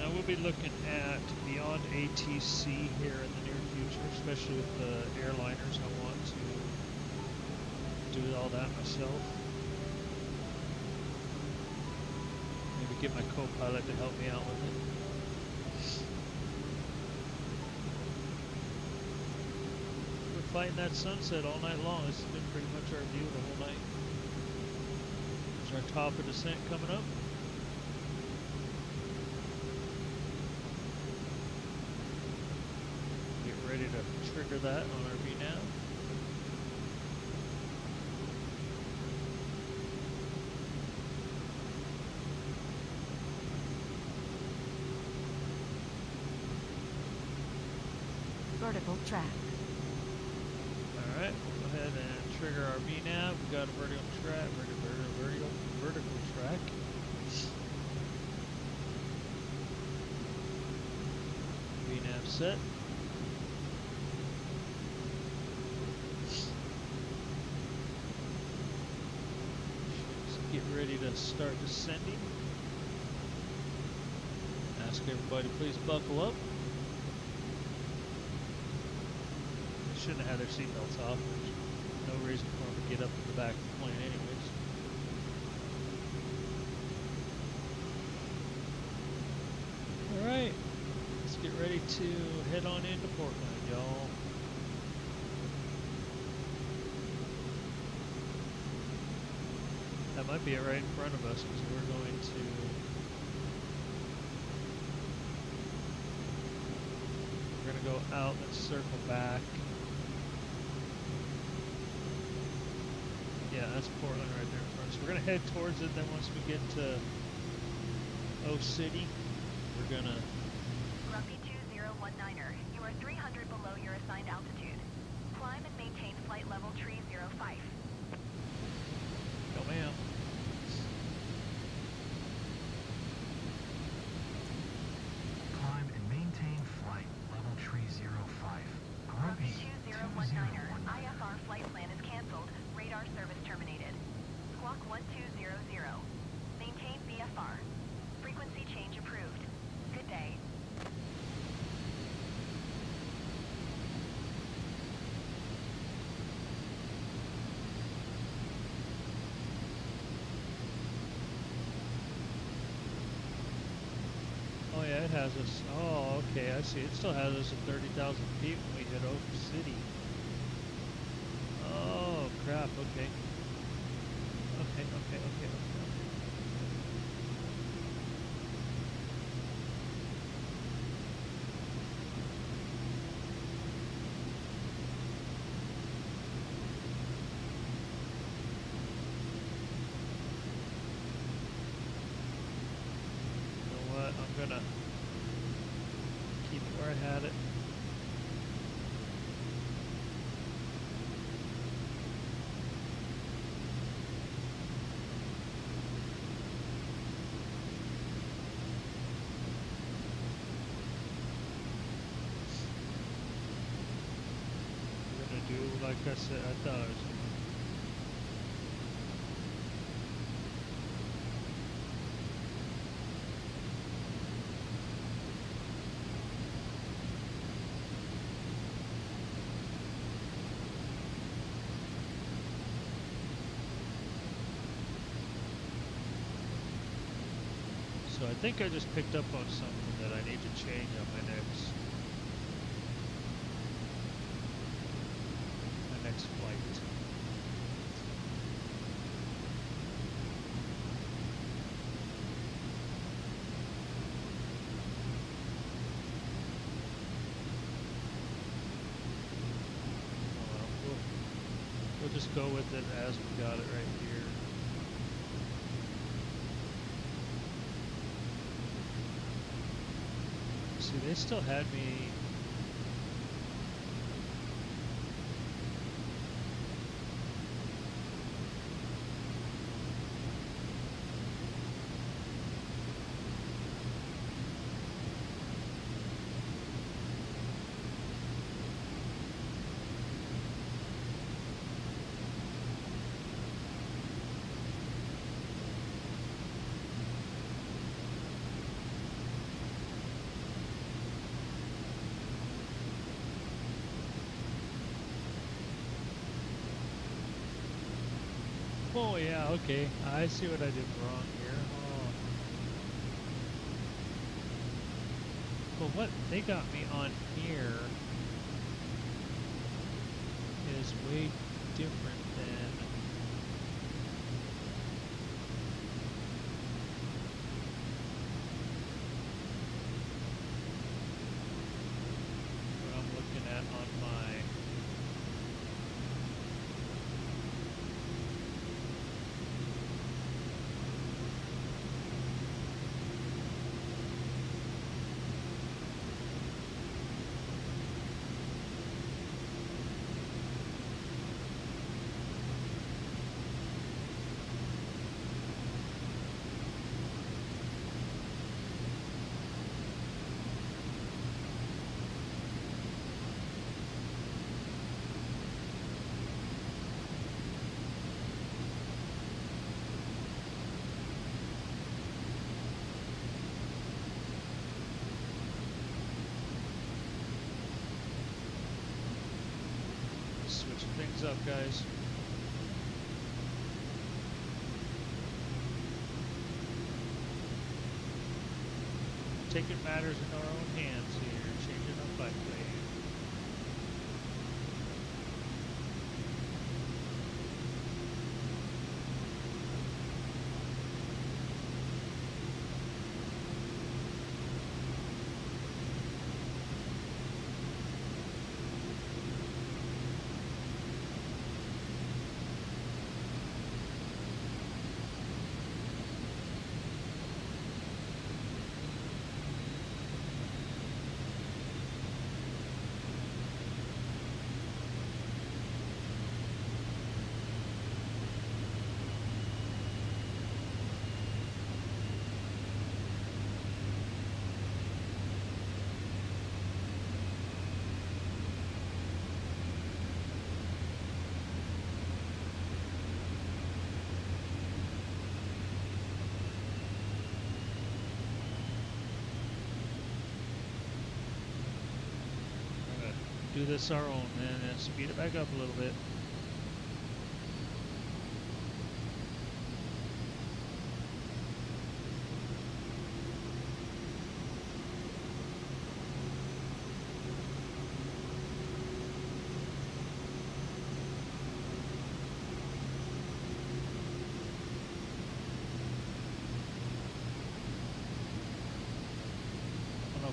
Now we'll be looking at beyond ATC here in the near future, especially with the airliners. I want to do all that myself. Maybe get my co-pilot to help me out with it. Fighting that sunset all night long. This has been pretty much our view the whole night. There's our top of descent coming up. Get ready to trigger that on our VNAV. Vertical track. Alright, we'll go ahead and trigger our VNAV. We've got a vertical track, vertical track. VNAV set. Just get ready to start descending. Ask everybody please buckle up. Shouldn't have had their seatbelts off. There's no reason for them to get up in the back of the plane anyways. Alright, let's get ready to head on into Portland, y'all. That might be it right in front of us because we're going to go out and circle back. Yeah, that's Portland right there in front. So we're going to head towards it. Then once we get to O City, we're going to... Grumpy 2019 019er. You are 300 below your assigned altitude. Climb and maintain flight level tree 05. No, ma'am. Climb and maintain flight level tree 05. Grumpy Grumpy 2019er. 2019. IFR flight plan is canceled. Radar service terminated. Squawk 1200. Maintain VFR. Frequency change approved. Good day. Oh yeah, it has us. Oh, okay, I see. It still has us at 30,000 feet when we hit Oak City. Oh crap. Okay. Okay. You know what? I'm gonna keep it where I had it. I'm gonna do like I said. I thought I was gonna. So I think I just picked up on something that I need to change on my next flight. Oh well, we'll just go with it as we got it right here. See, they still had me. Oh yeah, okay. I see what I did wrong here. Oh. Well, what they got me on here is way different than what I'm looking at on my. Switching things up, guys. Taking matters in our own hands here, changing up flight plan. do this our own and speed it back up a little bit.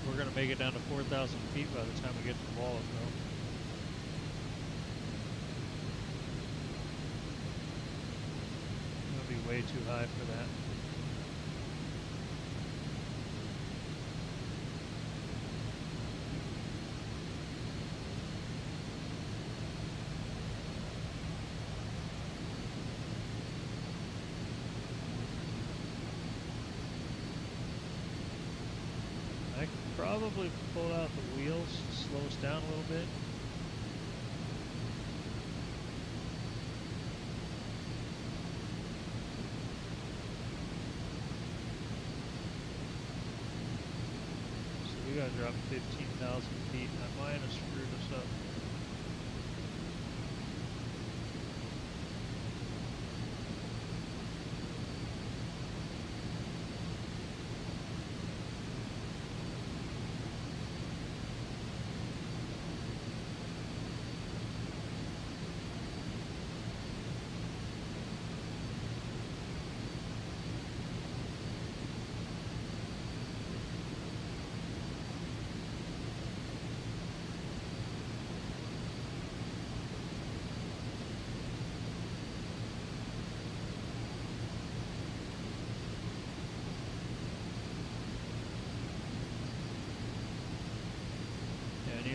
We're going to make it down to 4,000 feet by the time we get to the wall, though. It'll be way too high for that. I could probably pull out the wheels, slow us down a little bit. So we gotta drop 15,000 feet. I might have screwed us up.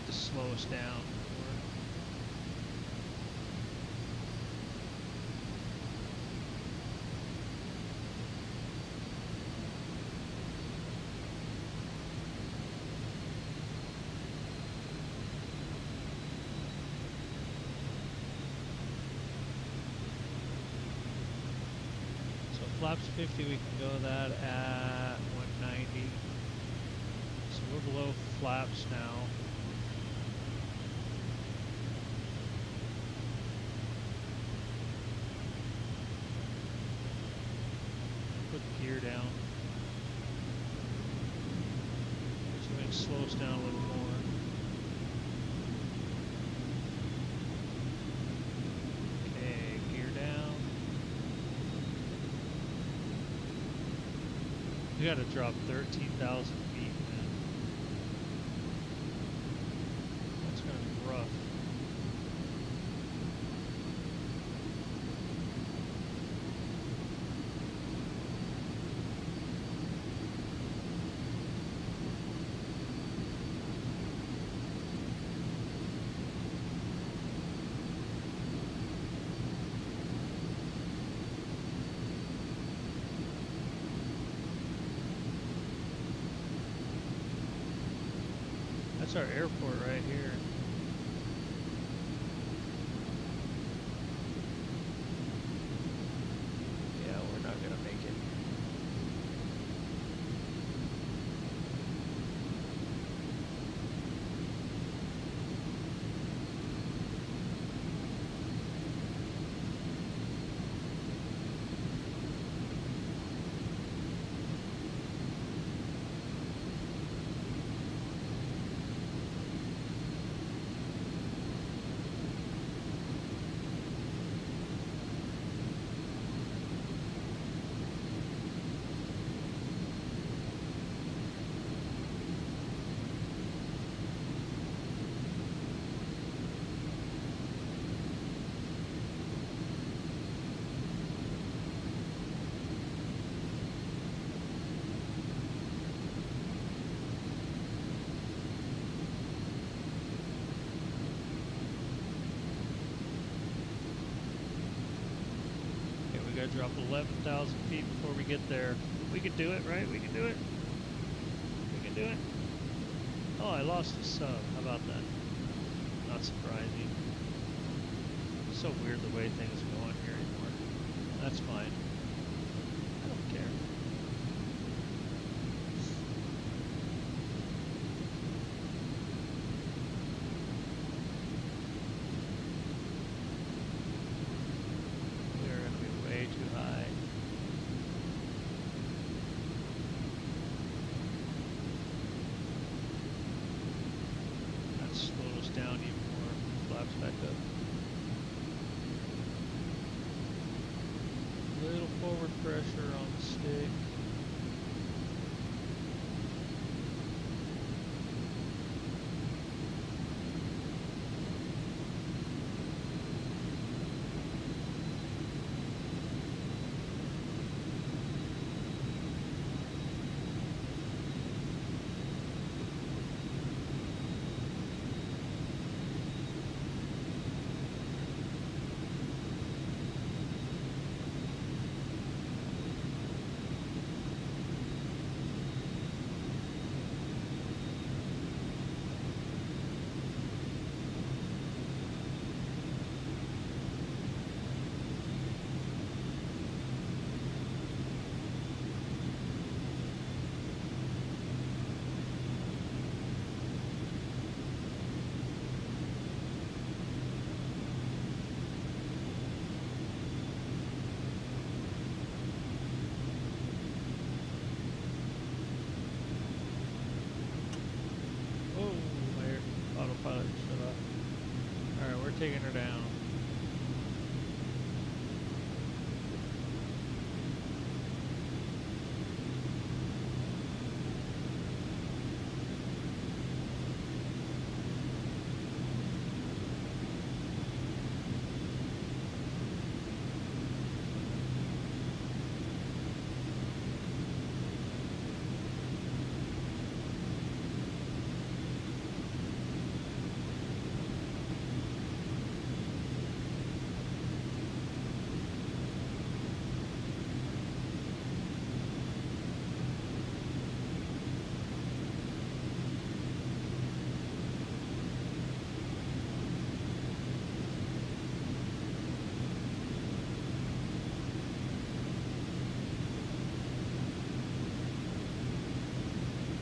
To slow us down. So flaps 50, we can go that at 190. So we're below flaps now. Gear down. So we can slow us down a little more. Okay, gear down. We gotta drop 13,000 feet, man. That's gonna be rough. That's our airport right here. Yeah, we're not gonna make it. We gotta drop 11,000 feet before we get there. We can do it, right? We can do it. We can do it. Oh, I lost a sub. How about that? Not surprising. It's so weird the way things go on here anymore. That's fine. I don't care. pressure on the stick. Oh, my autopilot shut off. Alright, we're taking her down.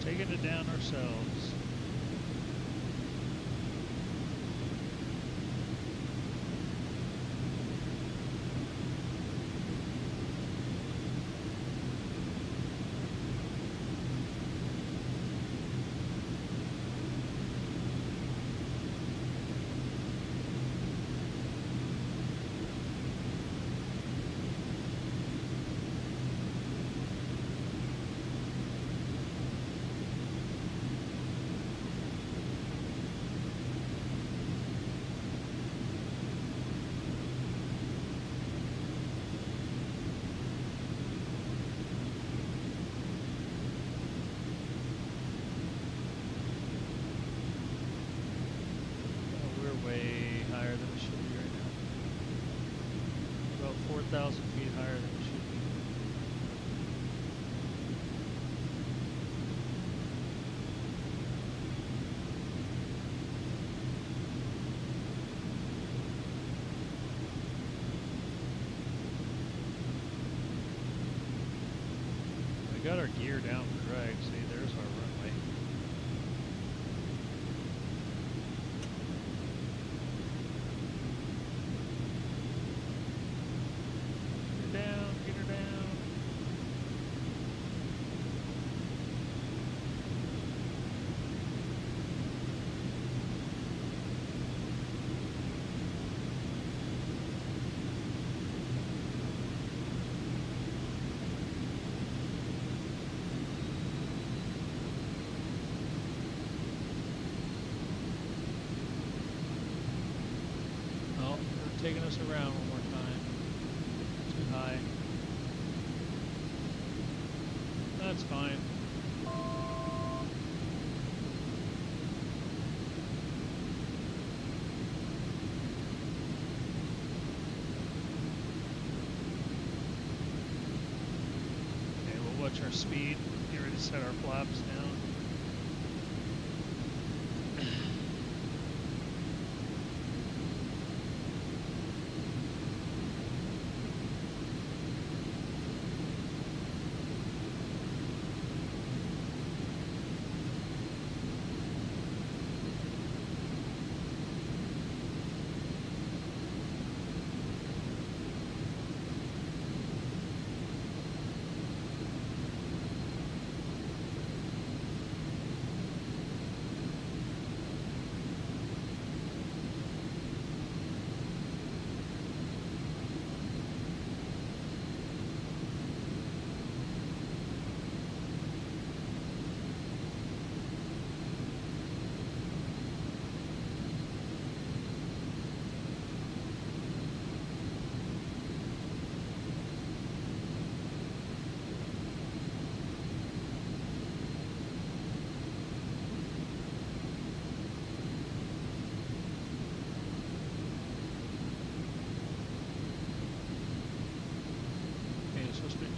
Taking it down ourselves. Way higher than we should be right now. About 4,000 feet higher than we should be. We got our gear down for drag. See, there's our runway. Get her down. Oh, they're taking us around one more time. Too high. That's fine. Okay, we'll watch our speed. Get ready to set our flaps down.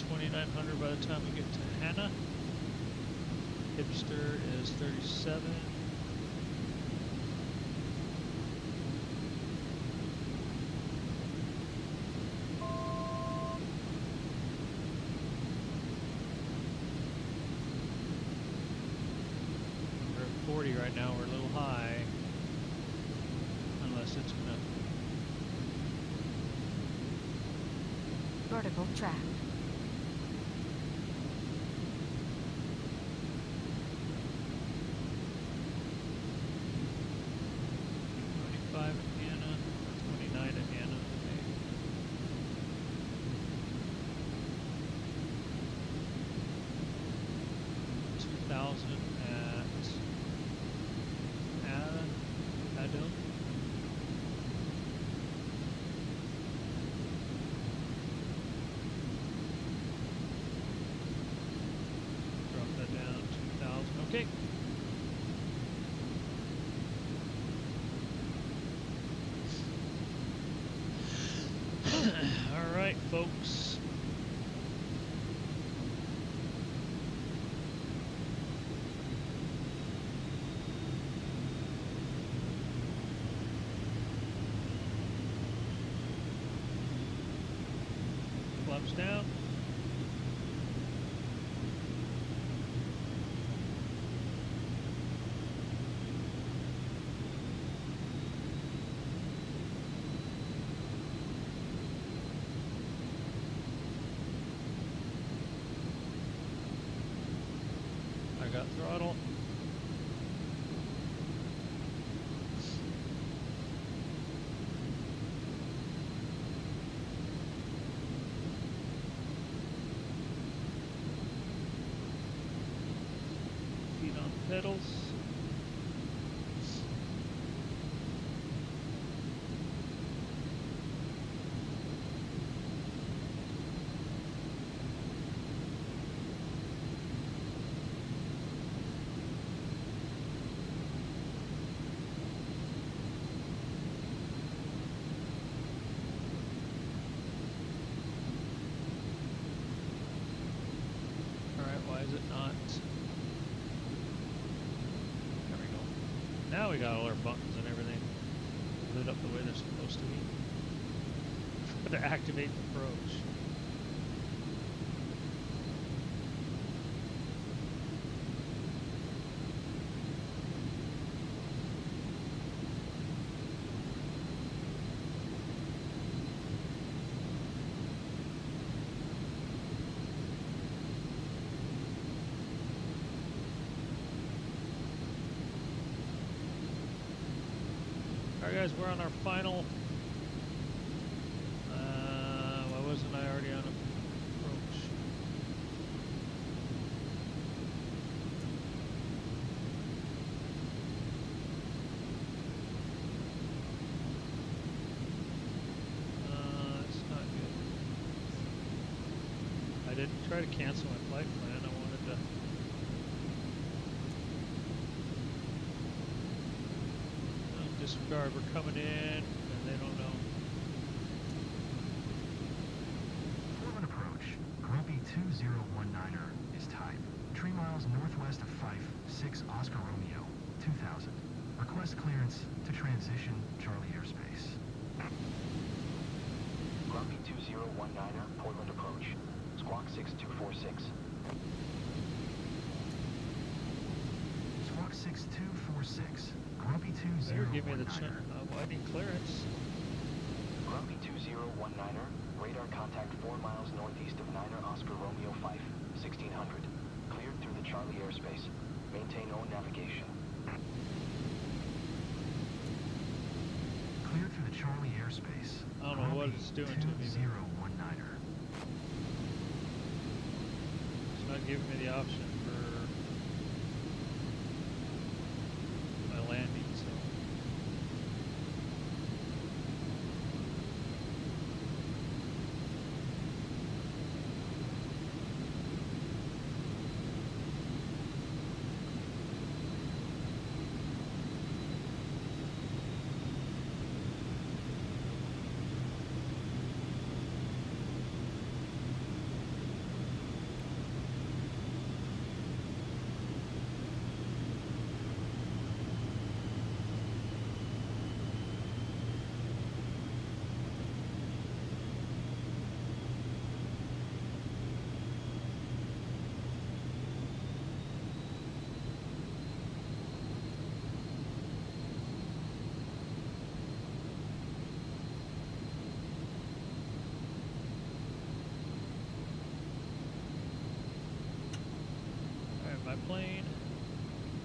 2900 by the time we get to Hannah. Hipster is 37. We're at 40 right now. We're a little high. Unless it's gonna. Vertical track. Okay. All right, folks. Flaps down. I got throttle. Feet on the pedals. Why is it not? There we go. Now we got all our buttons and everything lit up the way they're supposed to be. To activate the approach. Alright guys, we're on our final, why wasn't I already on approach? That's not good. I didn't try to cancel my flight plan, I wanted to. Disregard, we're coming in, and they don't know. Portland approach, Grumpy 2019er is type. 3 miles northwest of Fife, 6 Oscar Romeo, 2000. Request clearance to transition Charlie airspace. Grumpy 2019er, Portland approach. Squawk 6246. Squawk 6246. Grumpy Better give me the 2019er. widening clearance. Grumpy 2019er, radar contact 4 miles northeast of 9er Oscar Romeo 5, 1600. Cleared through the Charlie airspace. Maintain own navigation. Cleared through the Charlie airspace. I don't know what it's doing to me. 2019er. It's not giving me the option for my landing, so. plane.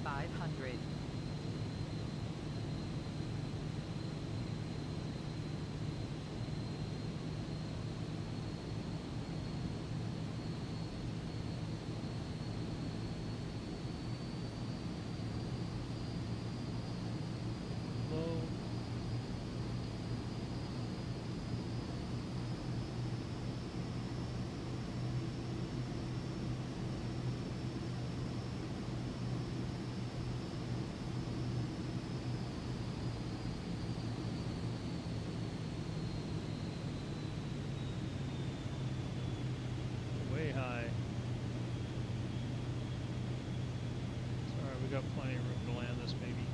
500. Low. Way high. It's alright, we got plenty of room to land this baby.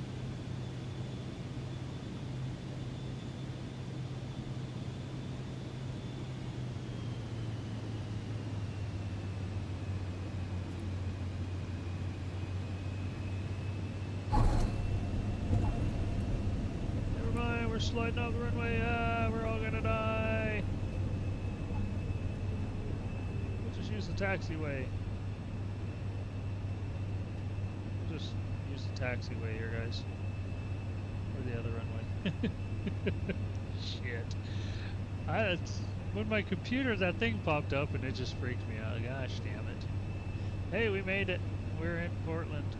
Never mind, we're sliding off the runway. Ah, we're all gonna die. We'll just use the taxiway. We'll just use the taxiway here, guys. Or the other runway. Shit. When my computer, that thing popped up and it just freaked me out. Gosh damn it. Hey, we made it. We're in Portland.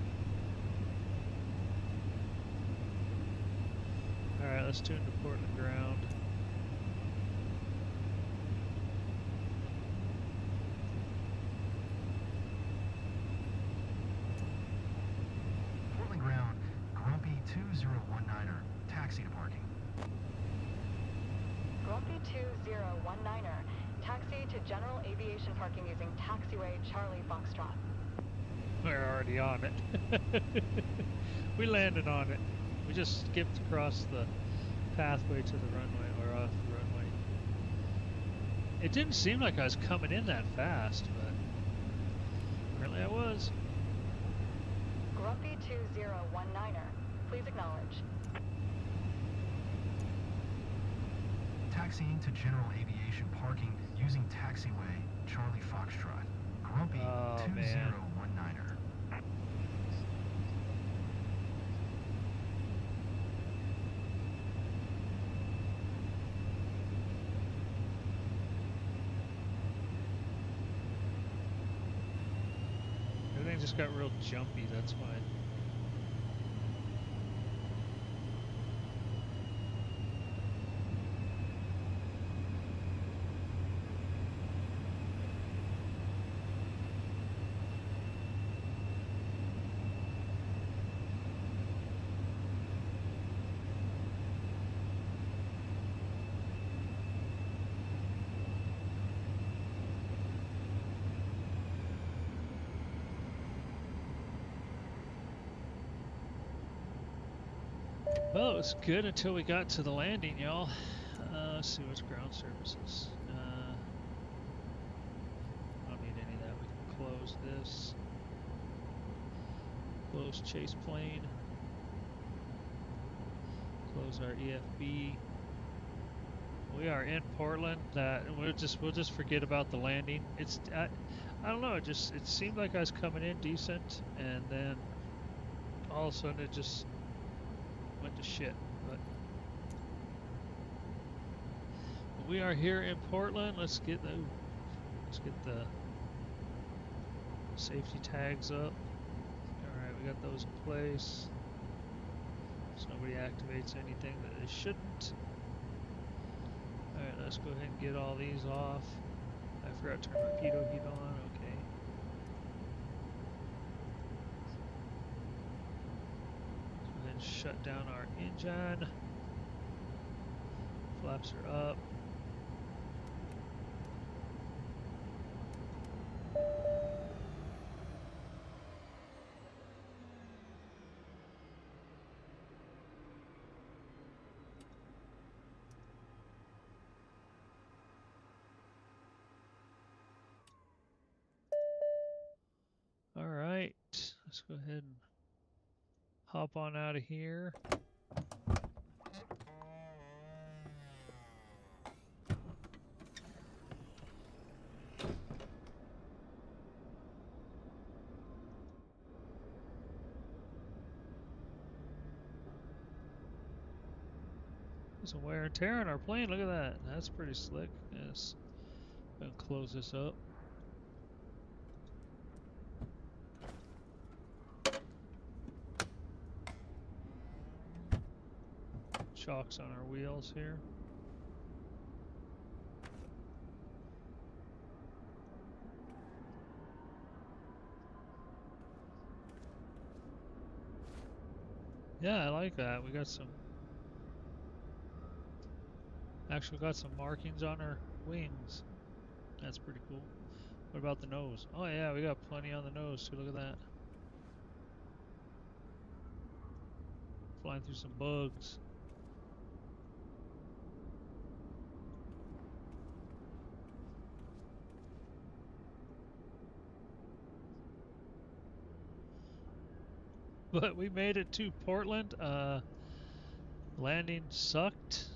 Alright, let's tune to Portland ground. Portland ground, Grumpy 2019er, taxi to parking. Grumpy 2019er, taxi to general aviation parking using taxiway Charlie Foxtrot. We're already on it. We landed on it. We just skipped across the pathway to the runway, or off the runway. It didn't seem like I was coming in that fast, but apparently I was. Grumpy 2019er, please acknowledge. Taxiing to general aviation parking using taxiway Charlie Foxtrot. Grumpy Oh, man. 2019er. Everything just got real jumpy, that's why. Well, it was good until we got to the landing, y'all. Let's see what's ground services. I don't need any of that. We can close this. Close chase plane. Close our EFB. We are in Portland. We'll just forget about the landing. I don't know. It seemed like I was coming in decent, and then all of a sudden it just went to shit. But we are here in Portland. Let's get the safety tags up. All right, we got those in place, so nobody activates anything that they shouldn't. All right, let's go ahead and get all these off. I forgot to turn my pitot heat on. Okay. Go ahead and shut down our engine. Flaps are up. All right, let's go ahead and hop on out of here. Some wear and tear on our plane. Look at that. That's pretty slick. Yes. Gonna close this up. Chocks on our wheels here. Yeah, I like that. We got some. Actually got some markings on our wings. That's pretty cool. What about the nose? Oh yeah, we got plenty on the nose too. Look at that. Flying through some bugs. But we made it to Portland. Landing sucked.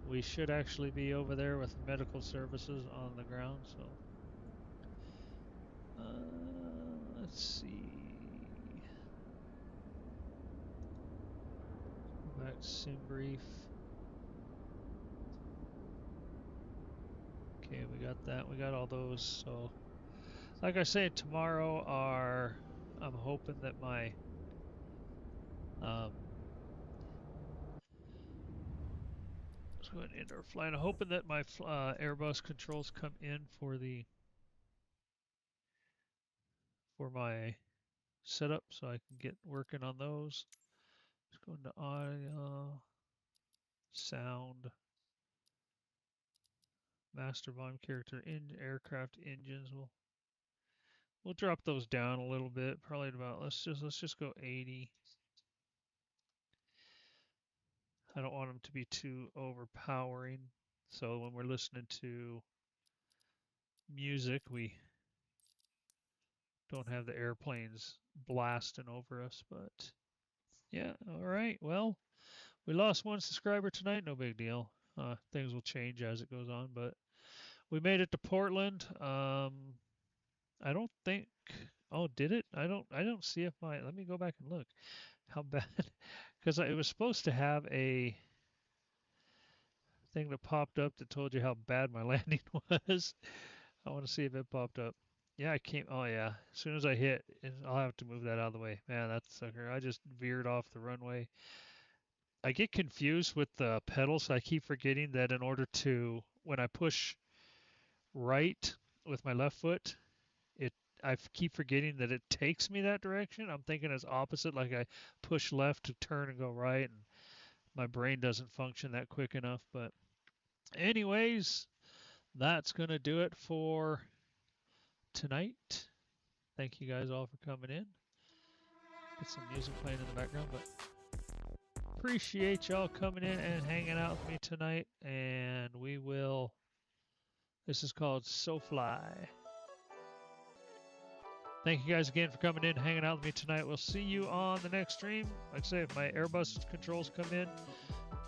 We should actually be over there with medical services on the ground, so. Let's see. Go back to sim brief. Okay, we got that. We got all those. So, like I say, tomorrow I'm hoping that my let's go ahead and end our flight. I'm hoping that my Airbus controls come in for my setup, so I can get working on those. Let's go into audio, sound, master volume character in aircraft engines. We'll drop those down a little bit, probably about let's just go 80. I don't want them to be too overpowering. So when we're listening to music, we don't have the airplanes blasting over us, but yeah, all right. Well, we lost one subscriber tonight, no big deal. Things will change as it goes on, but we made it to Portland. I don't think. Oh, did it? I don't see if my. Let me go back and look. How bad? Because it was supposed to have a thing that popped up that told you how bad my landing was. I want to see if it popped up. Yeah, I came. Oh yeah. As soon as I hit, I'll have to move that out of the way. Man, that's a sucker. I just veered off the runway. I get confused with the pedals. So I keep forgetting that in order to, when I push right with my left foot, I keep forgetting that it takes me that direction. I'm thinking it's opposite, like I push left to turn and go right, and my brain doesn't function that quick enough. But anyways, that's going to do it for tonight. Thank you guys all for coming in. Get some music playing in the background, but appreciate y'all coming in and hanging out with me tonight. And this is called So Fly. Thank you guys again for coming in and hanging out with me tonight. We'll see you on the next stream. Like I say, if my Airbus controls come in,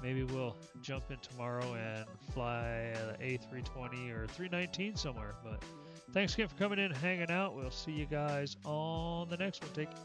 maybe we'll jump in tomorrow and fly the A320 or 319 somewhere. But thanks again for coming in and hanging out. We'll see you guys on the next one. Take care.